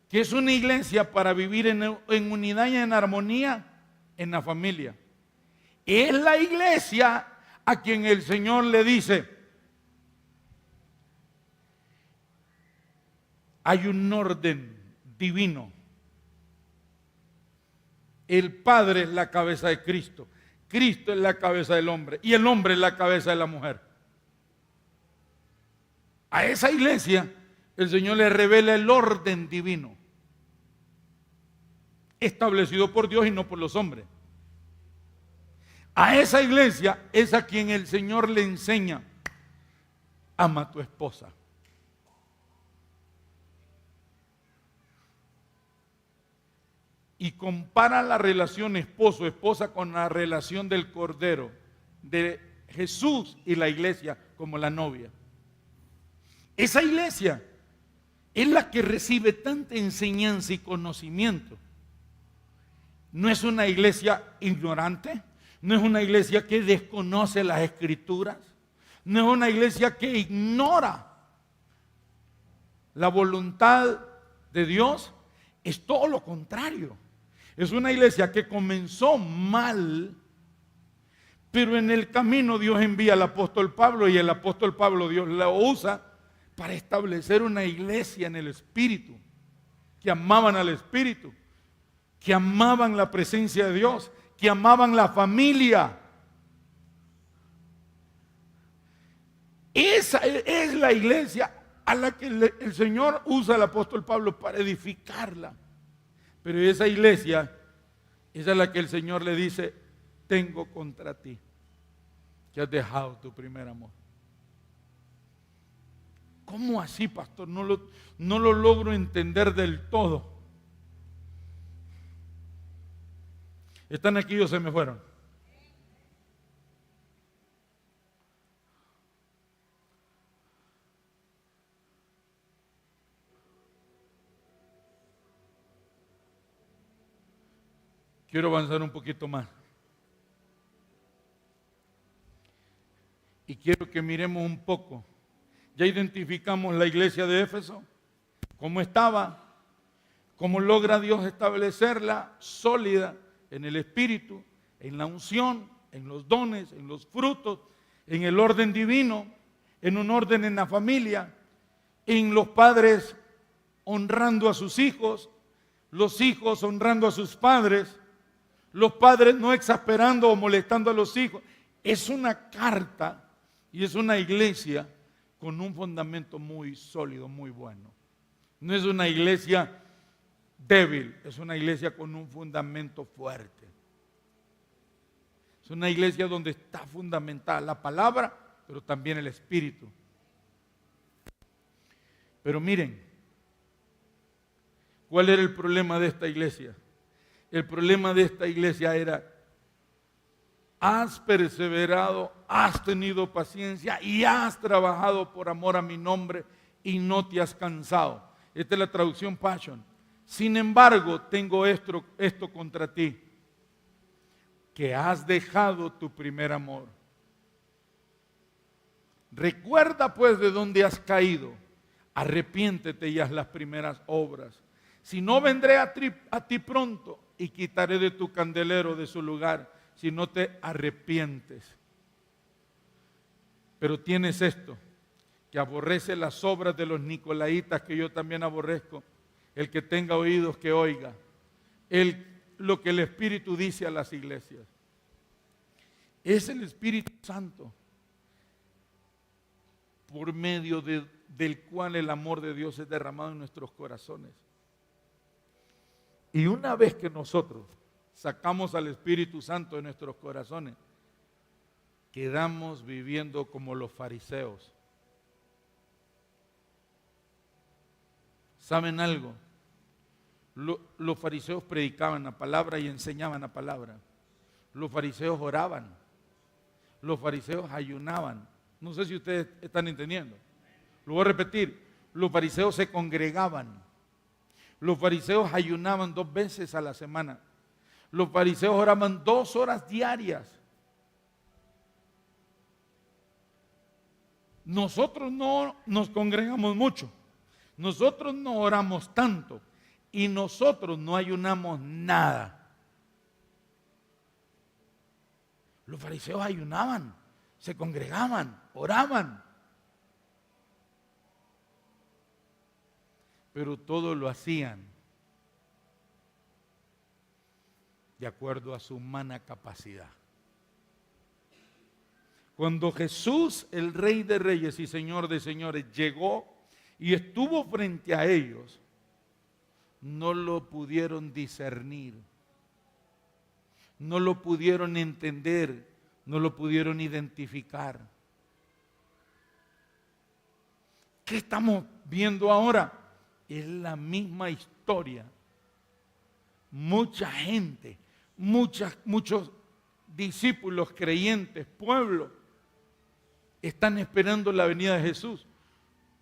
Que es una iglesia para vivir en unidad y en armonía en la familia. Es la iglesia a quien el Señor le dice, hay un orden divino. El Padre es la cabeza de Cristo. Cristo es la cabeza del hombre. Y el hombre es la cabeza de la mujer. A esa iglesia el Señor le revela el orden divino, establecido por Dios y no por los hombres. A esa iglesia es a quien el Señor le enseña, ama a tu esposa. Y compara la relación esposo-esposa con la relación del Cordero, de Jesús y la iglesia como la novia. Esa iglesia es la que recibe tanta enseñanza y conocimiento. No es una iglesia ignorante, no es una iglesia que desconoce las escrituras, no es una iglesia que ignora la voluntad de Dios, es todo lo contrario. Es una iglesia que comenzó mal, pero en el camino Dios envía al apóstol Pablo y el apóstol Pablo Dios lo usa para establecer una iglesia en el Espíritu, que amaban al Espíritu, que amaban la presencia de Dios, que amaban la familia. Esa es la iglesia a la que el Señor usa al apóstol Pablo para edificarla. Pero esa iglesia, esa es la que el Señor le dice, tengo contra ti, que has dejado tu primer amor. ¿Cómo así, pastor? No lo logro entender del todo. ¿Están aquí o se me fueron? Quiero avanzar un poquito más. Y quiero que miremos un poco. Ya identificamos la iglesia de Éfeso, cómo estaba, cómo logra Dios establecerla sólida en el espíritu, en la unción, en los dones, en los frutos, en el orden divino, en un orden en la familia, en los padres honrando a sus hijos, los hijos honrando a sus padres, los padres no exasperando o molestando a los hijos. Es una carta y es una iglesia con un fundamento muy sólido, muy bueno. No es una iglesia débil, es una iglesia con un fundamento fuerte. Es una iglesia donde está fundamentada la palabra, pero también el espíritu. Pero miren, ¿cuál era el problema de esta iglesia? El problema de esta iglesia era: has perseverado, has tenido paciencia y has trabajado por amor a mi nombre y no te has cansado. Esta es la traducción Passion. Sin embargo, tengo esto contra ti, que has dejado tu primer amor. Recuerda pues de dónde has caído, arrepiéntete y haz las primeras obras. Si no, vendré a ti pronto y quitaré de tu candelero de su lugar, si no te arrepientes. Pero tienes esto, que aborrece las obras de los nicolaitas, que yo también aborrezco. El que tenga oídos, que oiga lo que el Espíritu dice a las iglesias. Es el Espíritu Santo por medio del cual el amor de Dios es derramado en nuestros corazones. Y una vez que nosotros sacamos al Espíritu Santo de nuestros corazones, quedamos viviendo como los fariseos. ¿Saben algo? Los fariseos predicaban la palabra y enseñaban la palabra. Los fariseos oraban. Los fariseos ayunaban. No sé si ustedes están entendiendo. Lo voy a repetir. Los fariseos se congregaban. Los fariseos ayunaban 2 veces a la semana. Los fariseos oraban 2 horas diarias. Nosotros no nos congregamos mucho. Nosotros no oramos tanto. Y nosotros no ayunamos nada. Los fariseos ayunaban, se congregaban, oraban. Pero todo lo hacían de acuerdo a su humana capacidad. Cuando Jesús, el Rey de Reyes y Señor de Señores, llegó y estuvo frente a ellos, no lo pudieron discernir, no lo pudieron entender, no lo pudieron identificar. ¿Qué estamos viendo ahora? Es la misma historia. Mucha gente, muchos discípulos, creyentes, pueblo, están esperando la venida de Jesús.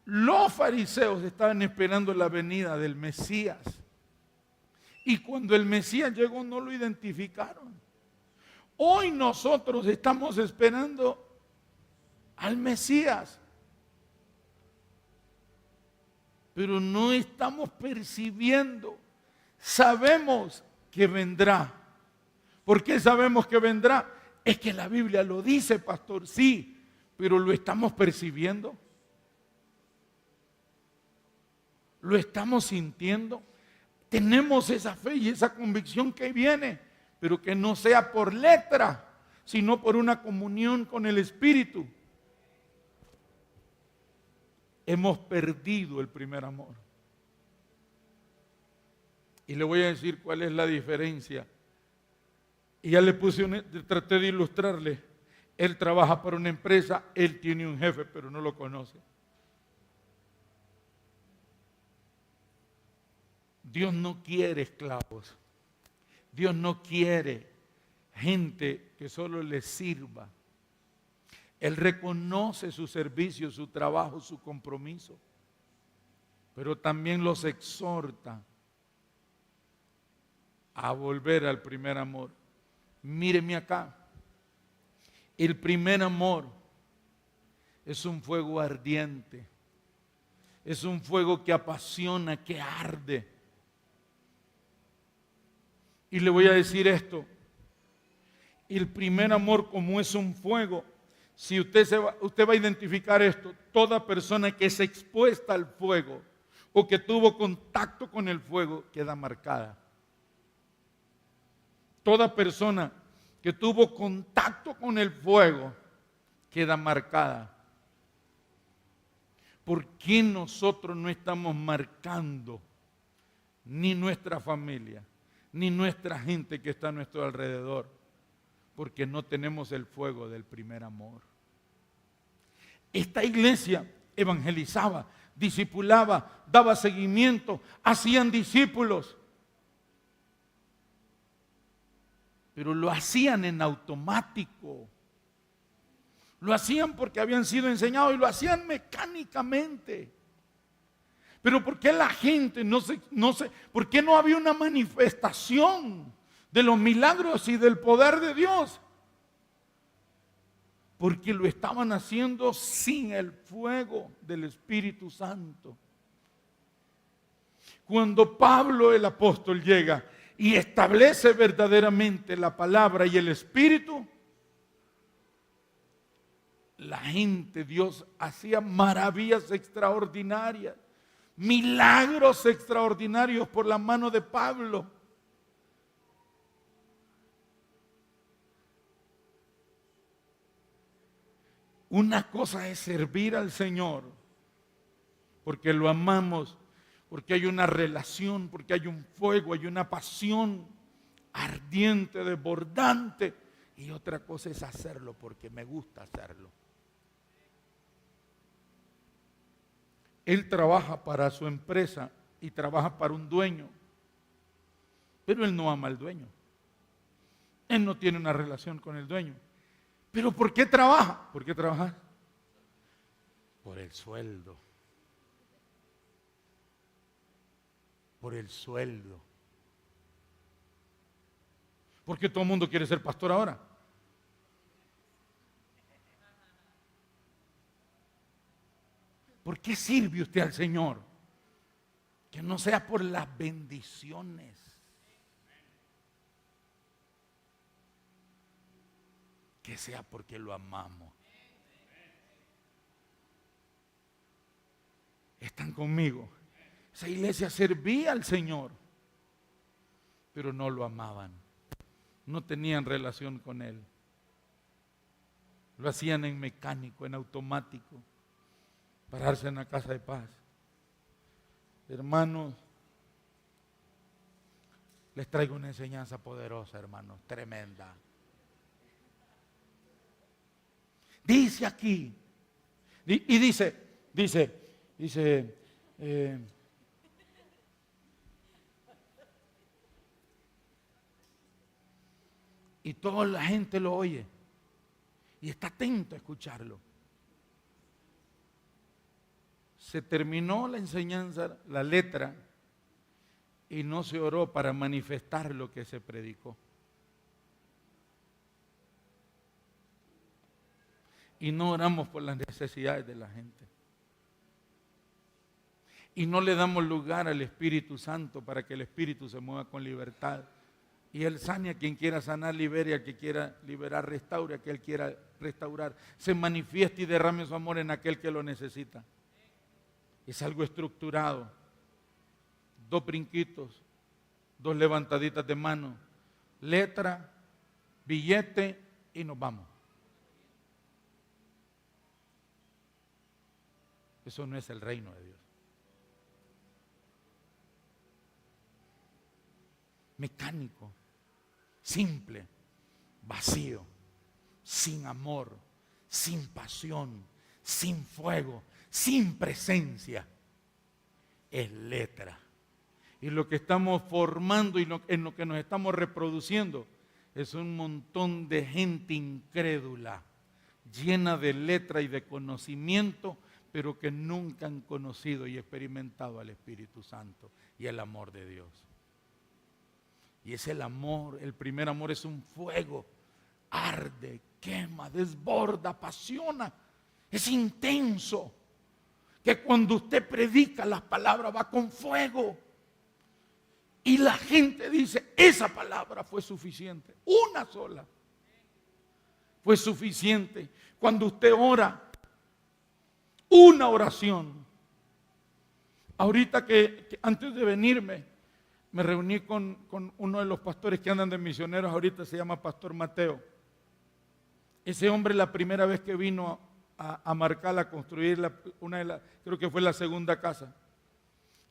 Los fariseos estaban esperando la venida del Mesías. Y cuando el Mesías llegó no lo identificaron. Hoy nosotros estamos esperando al Mesías. Pero no estamos percibiendo. Sabemos que vendrá. ¿Por qué sabemos que vendrá? Es que la Biblia lo dice, pastor, sí, pero ¿lo estamos percibiendo? ¿Lo estamos sintiendo? Tenemos esa fe y esa convicción que viene, pero que no sea por letra, sino por una comunión con el Espíritu. Hemos perdido el primer amor. Y le voy a decir cuál es la diferencia. Y ya le traté de ilustrarle. Él trabaja para una empresa, él tiene un jefe, pero no lo conoce. Dios no quiere esclavos. Dios no quiere gente que solo le sirva. Él reconoce su servicio, su trabajo, su compromiso, pero también los exhorta a volver al primer amor. Míreme acá, el primer amor es un fuego ardiente, es un fuego que apasiona, que arde. Y le voy a decir esto, el primer amor como es un fuego, si usted va a identificar esto, toda persona que es expuesta al fuego o que tuvo contacto con el fuego queda marcada. Toda persona que tuvo contacto con el fuego queda marcada. ¿Por qué nosotros no estamos marcando ni nuestra familia, ni nuestra gente que está a nuestro alrededor? Porque no tenemos el fuego del primer amor. Esta iglesia evangelizaba, discipulaba, daba seguimiento, hacían discípulos. Pero lo hacían en automático. Lo hacían porque habían sido enseñados y lo hacían mecánicamente. Pero ¿por qué la gente por qué no había una manifestación de los milagros y del poder de Dios? Porque lo estaban haciendo sin el fuego del Espíritu Santo. Cuando Pablo el apóstol llega y establece verdaderamente la palabra y el Espíritu, la gente, Dios hacía maravillas extraordinarias, milagros extraordinarios por la mano de Pablo. Una cosa es servir al Señor, porque lo amamos, porque hay una relación, porque hay un fuego, hay una pasión ardiente, desbordante. Y otra cosa es hacerlo porque me gusta hacerlo. Él trabaja para su empresa y trabaja para un dueño, pero él no ama al dueño. Él no tiene una relación con el dueño. ¿Pero por qué trabaja? ¿Por qué trabaja? Por el sueldo. Por el sueldo. ¿Por qué todo el mundo quiere ser pastor ahora? ¿Por qué sirve usted al Señor? Que no sea por las bendiciones. Que sea porque lo amamos. ¿Están conmigo? Esa iglesia servía al Señor, pero no lo amaban. No tenían relación con Él. Lo hacían en mecánico, en automático. Pararse en la casa de paz. Hermanos, les traigo una enseñanza poderosa, hermanos, tremenda. Dice aquí, y dice, y toda la gente lo oye y está atento a escucharlo. Se terminó la enseñanza, la letra, y no se oró para manifestar lo que se predicó. Y no oramos por las necesidades de la gente. Y no le damos lugar al Espíritu Santo para que el Espíritu se mueva con libertad. Y Él sane a quien quiera sanar, libere a quien quiera liberar, restaure a quien quiera restaurar. Se manifieste y derrame su amor en aquel que lo necesita. Es algo estructurado. 2 brinquitos, 2 levantaditas de mano, letra, billete y nos vamos. Eso no es el reino de Dios. Mecánico, simple, vacío, sin amor, sin pasión, sin fuego, sin presencia. Es letra. Y lo que estamos formando y en lo que nos estamos reproduciendo es un montón de gente incrédula, llena de letra y de conocimiento, pero que nunca han conocido y experimentado al Espíritu Santo y el amor de Dios. Y es el amor, el primer amor es un fuego, arde, quema, desborda, apasiona, es intenso, que cuando usted predica las palabras va con fuego. Y la gente dice, esa palabra fue suficiente, una sola fue suficiente. Cuando usted ora, una oración. Ahorita que antes de venirme, me reuní con uno de los pastores que andan de misioneros, ahorita se llama Pastor Mateo. Ese hombre la primera vez que vino a Marcal a construir creo que fue la segunda casa.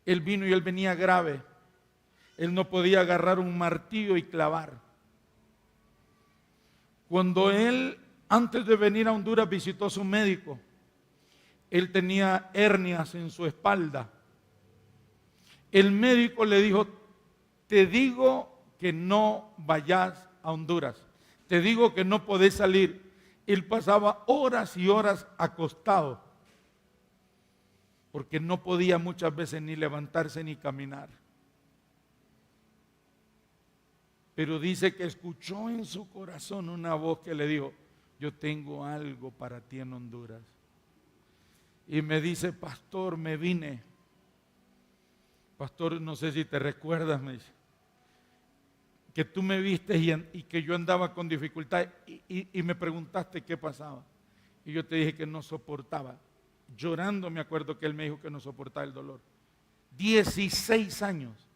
Él vino y él venía grave. Él no podía agarrar un martillo y clavar. Cuando él, antes de venir a Honduras, visitó a su médico, él tenía hernias en su espalda. El médico le dijo, te digo que no vayas a Honduras, te digo que no podés salir. Él pasaba horas y horas acostado, porque no podía muchas veces ni levantarse ni caminar. Pero dice que escuchó en su corazón una voz que le dijo, yo tengo algo para ti en Honduras. Y me dice, pastor, me vine. Pastor, no sé si te recuerdas, me dice, que tú me viste y que yo andaba con dificultad y me preguntaste qué pasaba. Y yo te dije que no soportaba. Llorando me acuerdo que él me dijo que no soportaba el dolor. 16 años.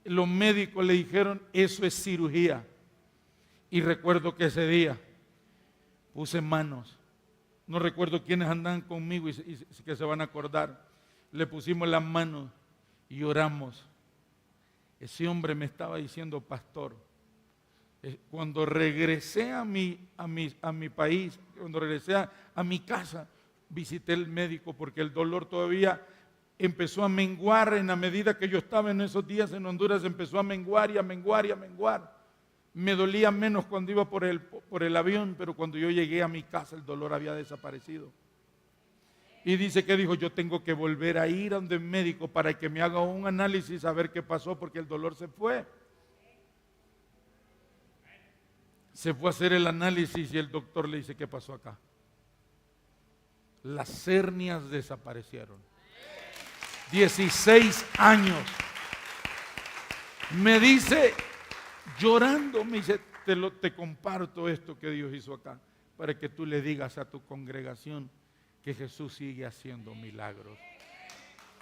Los médicos le dijeron, eso es cirugía. Y recuerdo que ese día puse manos. No recuerdo quiénes andan conmigo y que se van a acordar. Le pusimos las manos y oramos. Ese hombre me estaba diciendo, pastor, cuando regresé a mi país, cuando regresé a mi casa, visité el médico porque el dolor todavía empezó a menguar en la medida que yo estaba en esos días en Honduras, empezó a menguar y a menguar y a menguar. Me dolía menos cuando iba por el avión, pero cuando yo llegué a mi casa el dolor había desaparecido. Y dice que dijo, yo tengo que volver a ir a donde el médico para que me haga un análisis a ver qué pasó porque el dolor se fue. Se fue a hacer el análisis y el doctor le dice, ¿qué pasó acá? Las hernias desaparecieron. 16 años. Me dice, llorando, me dice, te comparto esto que Dios hizo acá, para que tú le digas a tu congregación que Jesús sigue haciendo milagros,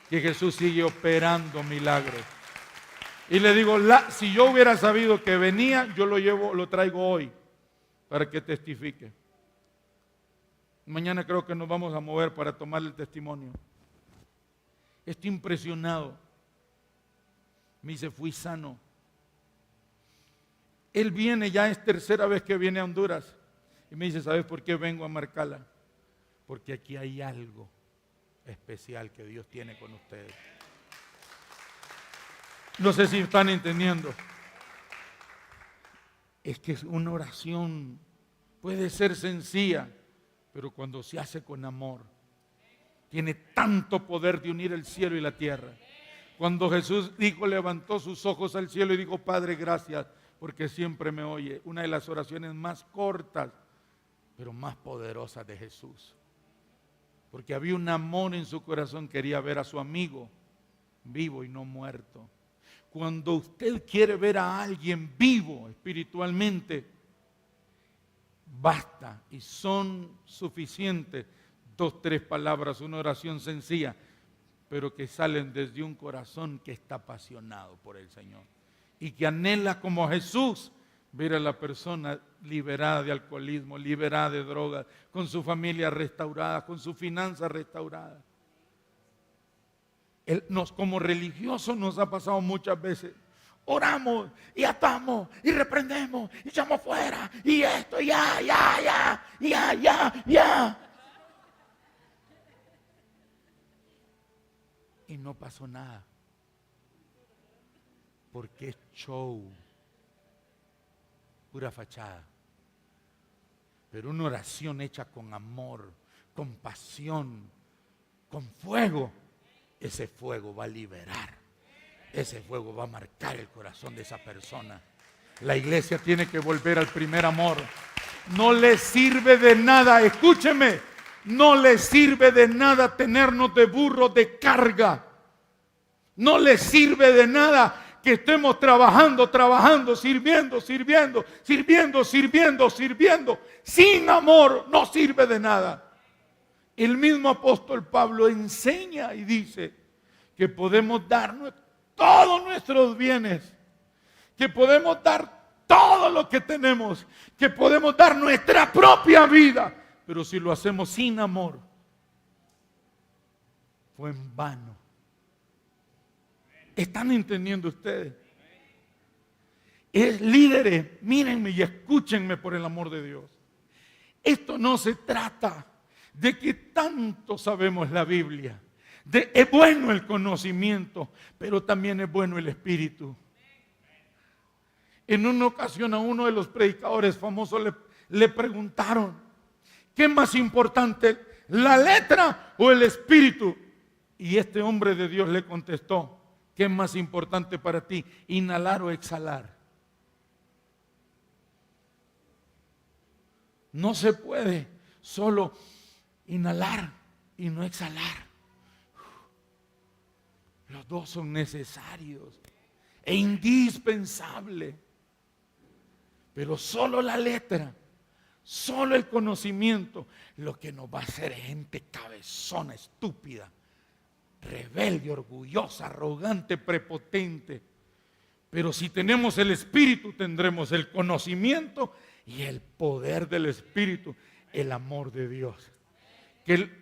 que Jesús sigue operando milagros. Y le digo, si yo hubiera sabido que venía, yo lo traigo hoy, para que testifique. Mañana creo que nos vamos a mover para tomar el testimonio. Estoy impresionado. Me dice, fui sano. Él viene, ya es tercera vez que viene a Honduras. Y me dice, ¿sabes por qué vengo a Marcala? Porque aquí hay algo especial que Dios tiene con ustedes. No sé si están entendiendo. Es que una oración puede ser sencilla, pero cuando se hace con amor, tiene tanto poder de unir el cielo y la tierra. Cuando Jesús levantó sus ojos al cielo y dijo, Padre, gracias, porque siempre me oye. Una de las oraciones más cortas, pero más poderosas de Jesús. Porque había un amor en su corazón, quería ver a su amigo vivo y no muerto. Cuando usted quiere ver a alguien vivo espiritualmente, basta y son suficientes 2, 3 palabras, una oración sencilla, pero que salen desde un corazón que está apasionado por el Señor y que anhela como Jesús ver a la persona liberada de alcoholismo, liberada de drogas, con su familia restaurada, con su finanza restaurada. Como religiosos nos ha pasado muchas veces. Oramos y atamos y reprendemos y echamos fuera y esto, ya. Y no pasó nada. Porque es show. pura fachada. Pero una oración hecha con amor, con pasión, con fuego, ese fuego va a liberar. Ese fuego va a marcar el corazón de esa persona. La iglesia tiene que volver al primer amor. No le sirve de nada, escúcheme, no le sirve de nada tenernos de burro de carga. No le sirve de nada que estemos trabajando, sirviendo. Sin amor no sirve de nada. El mismo apóstol Pablo enseña y dice que podemos dar todos nuestros bienes, que podemos dar todo lo que tenemos, que podemos dar nuestra propia vida, pero si lo hacemos sin amor, fue en vano. ¿Están entendiendo ustedes? Líderes, mírenme y escúchenme por el amor de Dios. Esto no se trata de que tanto sabemos la Biblia. Es bueno el conocimiento, pero también es bueno el espíritu. En una ocasión a uno de los predicadores famosos le preguntaron, ¿qué es más importante, la letra o el espíritu? Y este hombre de Dios le contestó, ¿qué es más importante para ti, inhalar o exhalar? No se puede solo inhalar y no exhalar. Los dos son necesarios e indispensables. Pero solo la letra, solo el conocimiento, lo que nos va a hacer es gente cabezona, estúpida, rebelde, orgullosa, arrogante, prepotente. Pero si tenemos el Espíritu, tendremos el conocimiento y el poder del Espíritu, el amor de Dios.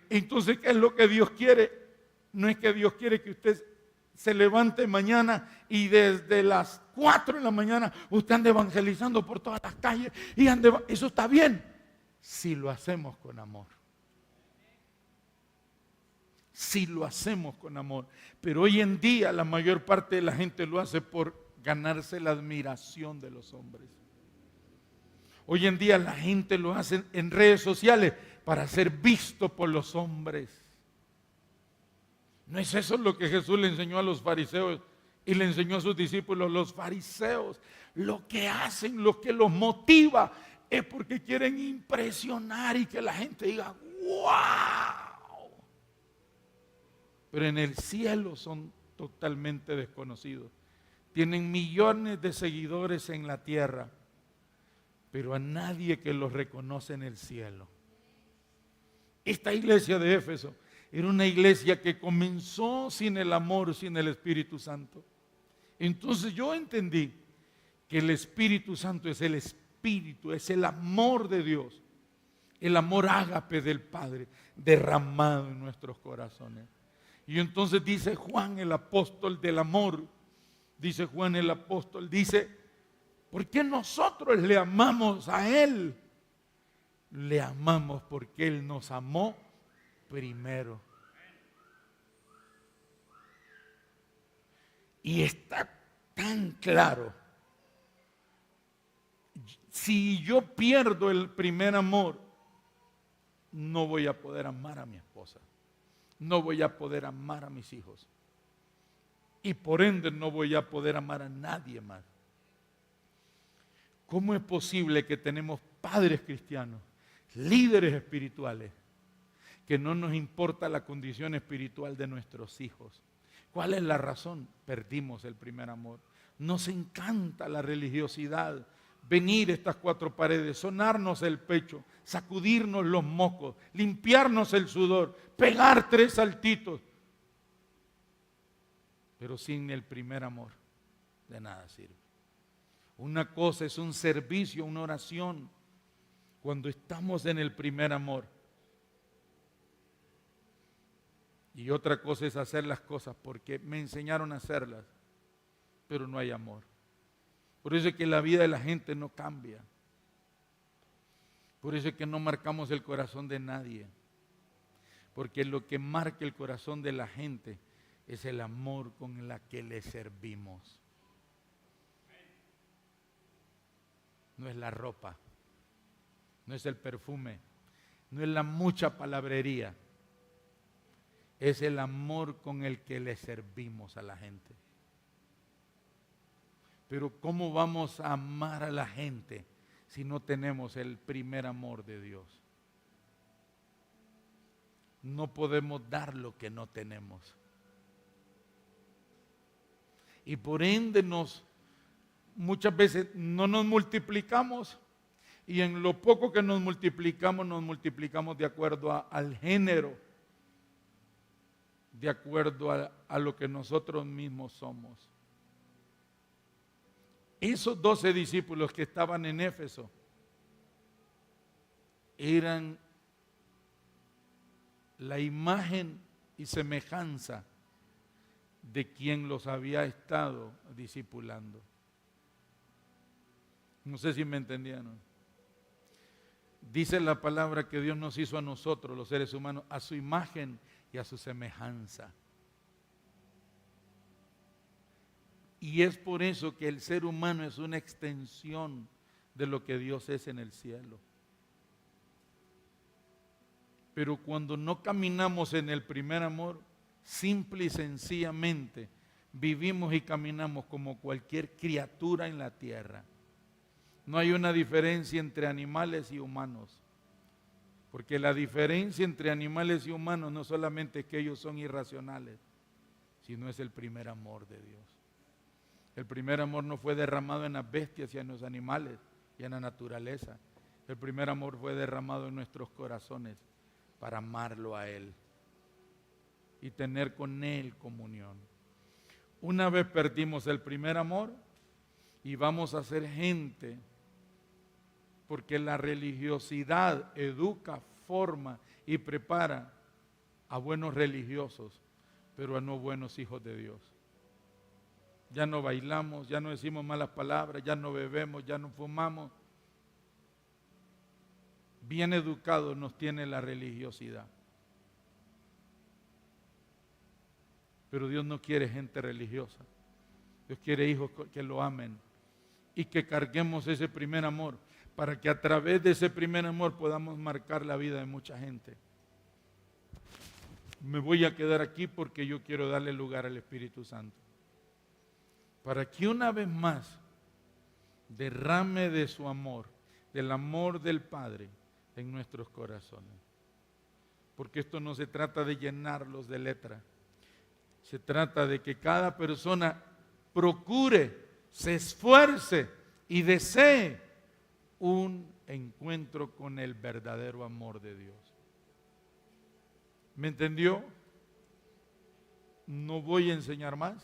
Entonces, ¿qué es lo que Dios quiere? No es que Dios quiere que usted se levante mañana y desde las 4 de la mañana usted ande evangelizando por todas las calles y eso está bien si lo hacemos con amor. Si lo hacemos con amor. Pero hoy en día la mayor parte de la gente lo hace por ganarse la admiración de los hombres. Hoy en día la gente lo hace en redes sociales para ser visto por los hombres. ¿No es eso lo que Jesús le enseñó a los fariseos y le enseñó a sus discípulos? Los fariseos lo que hacen, lo que los motiva es porque quieren impresionar y que la gente diga ¡wow! Pero en el cielo son totalmente desconocidos. Tienen millones de seguidores en la tierra, pero a nadie que los reconoce en el cielo. Esta iglesia de Éfeso era una iglesia que comenzó sin el amor, sin el Espíritu Santo. Entonces yo entendí que el Espíritu Santo es el Espíritu, es el amor de Dios, el amor ágape del Padre derramado en nuestros corazones. Y entonces dice Juan el apóstol del amor, dice Juan el apóstol, dice, ¿por qué nosotros le amamos a Él? Le amamos porque Él nos amó primero. Y está tan claro. Si yo pierdo el primer amor, no voy a poder amar a mi esposa. No voy a poder amar a mis hijos. Y por ende no voy a poder amar a nadie más. ¿Cómo es posible que tenemos padres cristianos, líderes espirituales, que no nos importa la condición espiritual de nuestros hijos? ¿Cuál es la razón? Perdimos el primer amor. Nos encanta la religiosidad, venir a estas 4 paredes, sonarnos el pecho, sacudirnos los mocos, limpiarnos el sudor, pegar 3 saltitos. Pero sin el primer amor, de nada sirve. Una cosa es un servicio, una oración, cuando estamos en el primer amor. Y otra cosa es hacer las cosas porque me enseñaron a hacerlas, pero no hay amor. Por eso es que la vida de la gente no cambia. Por eso es que no marcamos el corazón de nadie. Porque lo que marca el corazón de la gente es el amor con el que le servimos. no es la ropa, no es el perfume, no es la mucha palabrería, es el amor con el que le servimos a la gente. Pero ¿cómo vamos a amar a la gente si no tenemos el primer amor de Dios? No podemos dar lo que no tenemos. Y por ende muchas veces no nos multiplicamos, y en lo poco que nos multiplicamos de acuerdo al género, de acuerdo a lo que nosotros mismos somos. Esos 12 discípulos que estaban en Éfeso eran la imagen y semejanza de quien los había estado discipulando. No sé si me entendieron. Dice la palabra que Dios nos hizo a nosotros, los seres humanos, a su imagen y a su semejanza. Y es por eso que el ser humano es una extensión de lo que Dios es en el cielo. Pero cuando no caminamos en el primer amor, simple y sencillamente vivimos y caminamos como cualquier criatura en la tierra. No hay una diferencia entre animales y humanos, porque la diferencia entre animales y humanos no solamente es que ellos son irracionales, sino es el primer amor de Dios. El primer amor no fue derramado en las bestias y en los animales y en la naturaleza. El primer amor fue derramado en nuestros corazones para amarlo a Él y tener con Él comunión. Una vez perdimos el primer amor y vamos a ser gente, porque la religiosidad educa, forma y prepara a buenos religiosos, pero a no buenos hijos de Dios. Ya no bailamos, ya no decimos malas palabras, ya no bebemos, ya no fumamos. Bien educados nos tiene la religiosidad. Pero Dios no quiere gente religiosa. Dios quiere hijos que lo amen y que carguemos ese primer amor, para que a través de ese primer amor podamos marcar la vida de mucha gente. Me voy a quedar aquí porque yo quiero darle lugar al Espíritu Santo, para que una vez más derrame de su amor, del amor del Padre en nuestros corazones. Porque esto no se trata de llenarlos de letra, se trata de que cada persona procure, se esfuerce y desee un encuentro con el verdadero amor de Dios. ¿Me entendió? No voy a enseñar más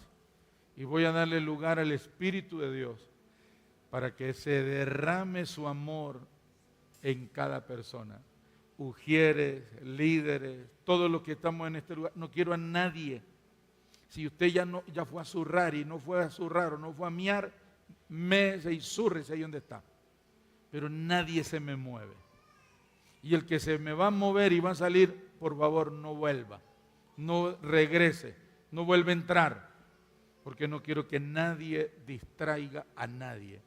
y voy a darle lugar al Espíritu de Dios para que se derrame su amor en cada persona. Ujieres, líderes, todos los que estamos en este lugar. No quiero a nadie. Si usted ya fue a zurrar y no fue a zurrar o no fue a miar, mese y zúrrese ahí donde está. Pero nadie se me mueve. Y el que se me va a mover y va a salir, por favor, no vuelva. No regrese, no vuelva a entrar. Porque no quiero que nadie distraiga a nadie.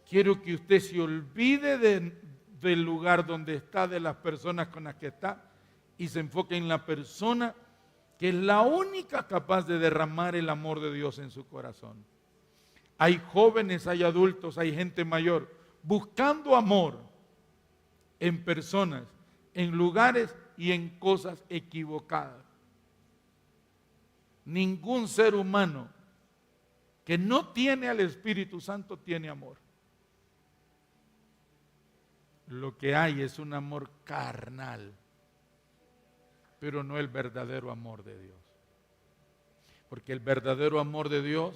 Quiero que usted se olvide del lugar donde está, de las personas con las que está, y se enfoque en la persona que es la única capaz de derramar el amor de Dios en su corazón. Hay jóvenes, hay adultos, hay gente mayor, buscando amor en personas, en lugares y en cosas equivocadas. Ningún ser humano que no tiene al Espíritu Santo tiene amor. Lo que hay es un amor carnal, pero no el verdadero amor de Dios. Porque el verdadero amor de Dios